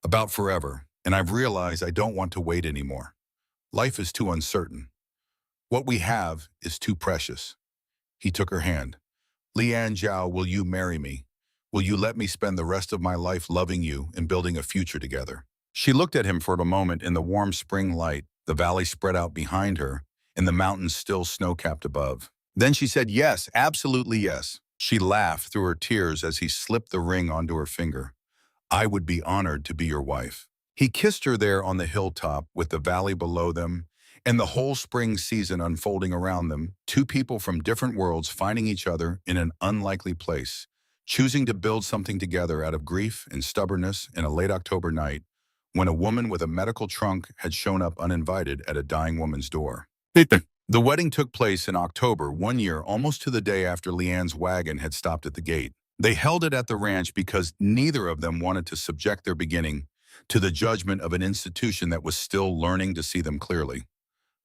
"about forever, and I've realized I don't want to wait anymore. Life is too uncertain. What we have is too precious." He took her hand. "Leanne Zhao, will you marry me? Will you let me spend the rest of my life loving you and building a future together?" She looked at him for a moment in the warm spring light, the valley spread out behind her, and the mountains still snow-capped above. Then she said, "Yes, absolutely yes." She laughed through her tears as he slipped the ring onto her finger. "I would be honored to be your wife." He kissed her there on the hilltop with the valley below them and the whole spring season unfolding around them, two people from different worlds finding each other in an unlikely place, choosing to build something together out of grief and stubbornness in a late October night when a woman with a medical trunk had shown up uninvited at a dying woman's door. The wedding took place in October, 1 year, almost to the day after Leanne's wagon had stopped at the gate. They held it at the ranch because neither of them wanted to subject their beginning to the judgment of an institution that was still learning to see them clearly.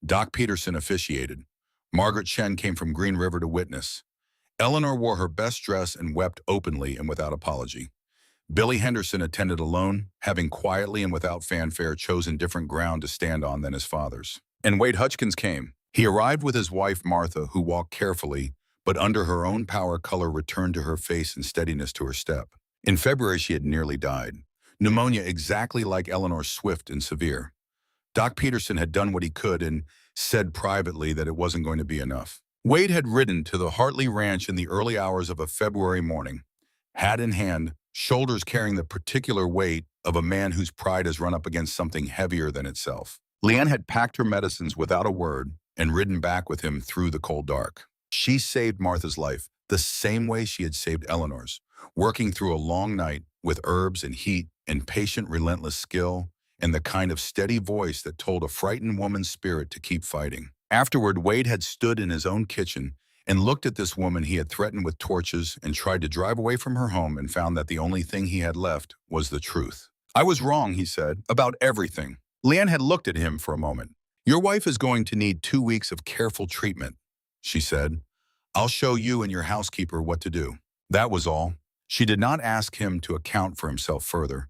Doc Peterson officiated. Margaret Chen came from Green River to witness. Eleanor wore her best dress and wept openly and without apology. Billy Henderson attended alone, having quietly and without fanfare chosen different ground to stand on than his father's. And Wade Hutchkins came. He arrived with his wife Martha, who walked carefully, but under her own power, color returned to her face and steadiness to her step. In February, she had nearly died. Pneumonia exactly like Eleanor's, swift and severe. Doc Peterson had done what he could and said privately that it wasn't going to be enough. Wade had ridden to the Hartley Ranch in the early hours of a February morning, hat in hand, shoulders carrying the particular weight of a man whose pride has run up against something heavier than itself. Leanne had packed her medicines without a word and ridden back with him through the cold dark. She saved Martha's life the same way she had saved Eleanor's, working through a long night with herbs and heat and patient, relentless skill, and the kind of steady voice that told a frightened woman's spirit to keep fighting. Afterward, Wade had stood in his own kitchen and looked at this woman he had threatened with torches and tried to drive away from her home, and found that the only thing he had left was the truth. "I was wrong," he said, "about everything." Leanne had looked at him for a moment. "Your wife is going to need 2 weeks of careful treatment," she said. I'll show you and your housekeeper what to do. That was all. She did not ask him to account for himself further,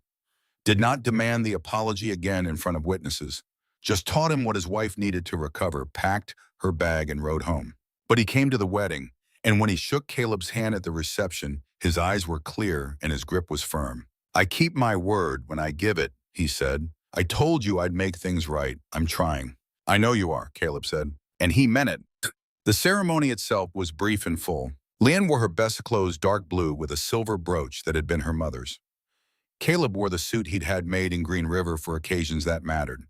did not demand the apology again in front of witnesses, just taught him what his wife needed to recover, packed her bag and rode home. But he came to the wedding, and when he shook Caleb's hand at the reception, his eyes were clear and his grip was firm. I keep my word when I give it, he said. I told you I'd make things right. I'm trying. I know you are, Caleb said. And he meant it. The ceremony itself was brief and full. Leanne wore her best clothes dark blue with a silver brooch that had been her mother's. Caleb wore the suit he'd had made in Green River for occasions that mattered.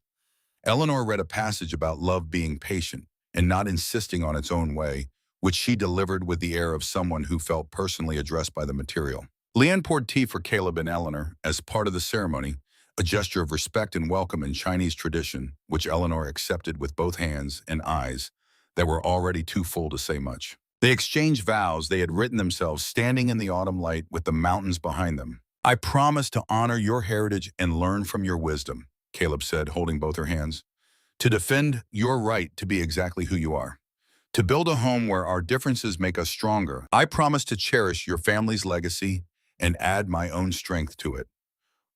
Eleanor read a passage about love being patient and not insisting on its own way, which she delivered with the air of someone who felt personally addressed by the material. Leanne poured tea for Caleb and Eleanor as part of the ceremony, a gesture of respect and welcome in Chinese tradition, which Eleanor accepted with both hands and eyes that were already too full to say much. They exchanged vows they had written themselves standing in the autumn light with the mountains behind them. I promise to honor your heritage and learn from your wisdom, Caleb said, holding both her hands. To defend your right to be exactly who you are. To build a home where our differences make us stronger. I promise to cherish your family's legacy and add my own strength to it.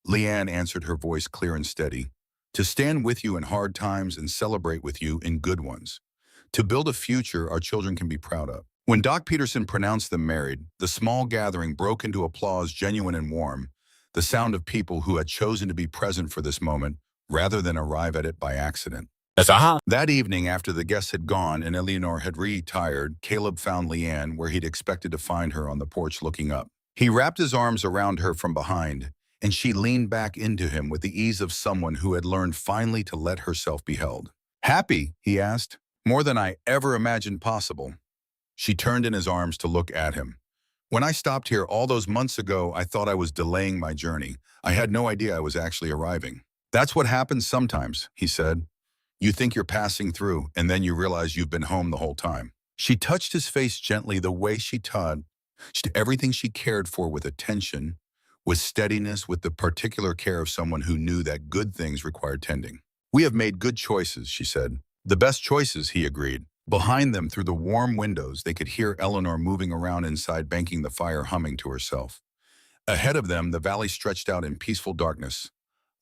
Leanne answered, her voice clear and steady. To stand with you in hard times and celebrate with you in good ones. To build a future our children can be proud of. When Doc Peterson pronounced them married, the small gathering broke into applause, genuine and warm, the sound of people who had chosen to be present for this moment rather than arrive at it by accident. That evening, after the guests had gone and Eleanor had retired, Caleb found Leanne where he'd expected to find her, on the porch looking up. He wrapped his arms around her from behind, and she leaned back into him with the ease of someone who had learned finally to let herself be held. Happy, he asked. More than I ever imagined possible. She turned in his arms to look at him. When I stopped here all those months ago, I thought I was delaying my journey. I had no idea I was actually arriving. That's what happens sometimes, he said. You think you're passing through, and then you realize you've been home the whole time. She touched his face gently the way she touched everything she cared for, with attention, with steadiness, with the particular care of someone who knew that good things required tending. We have made good choices, she said. The best choices, he agreed. Behind them, through the warm windows, they could hear Eleanor moving around inside, banking the fire, humming to herself. Ahead of them, the valley stretched out in peaceful darkness,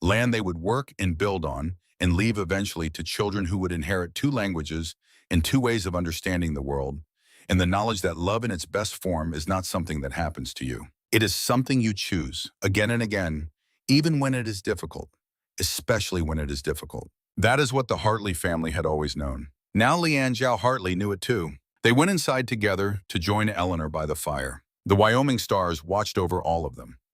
land they would work and build on, and leave eventually to children who would inherit 2 languages and 2 ways of understanding the world, and the knowledge that love in its best form is not something that happens to you. It is something you choose, again and again, even when it is difficult, especially when it is difficult. That is what the Hartley family had always known. Now Leanne Zhao Hartley knew it too. They went inside together to join Eleanor by the fire. The Wyoming stars watched over all of them.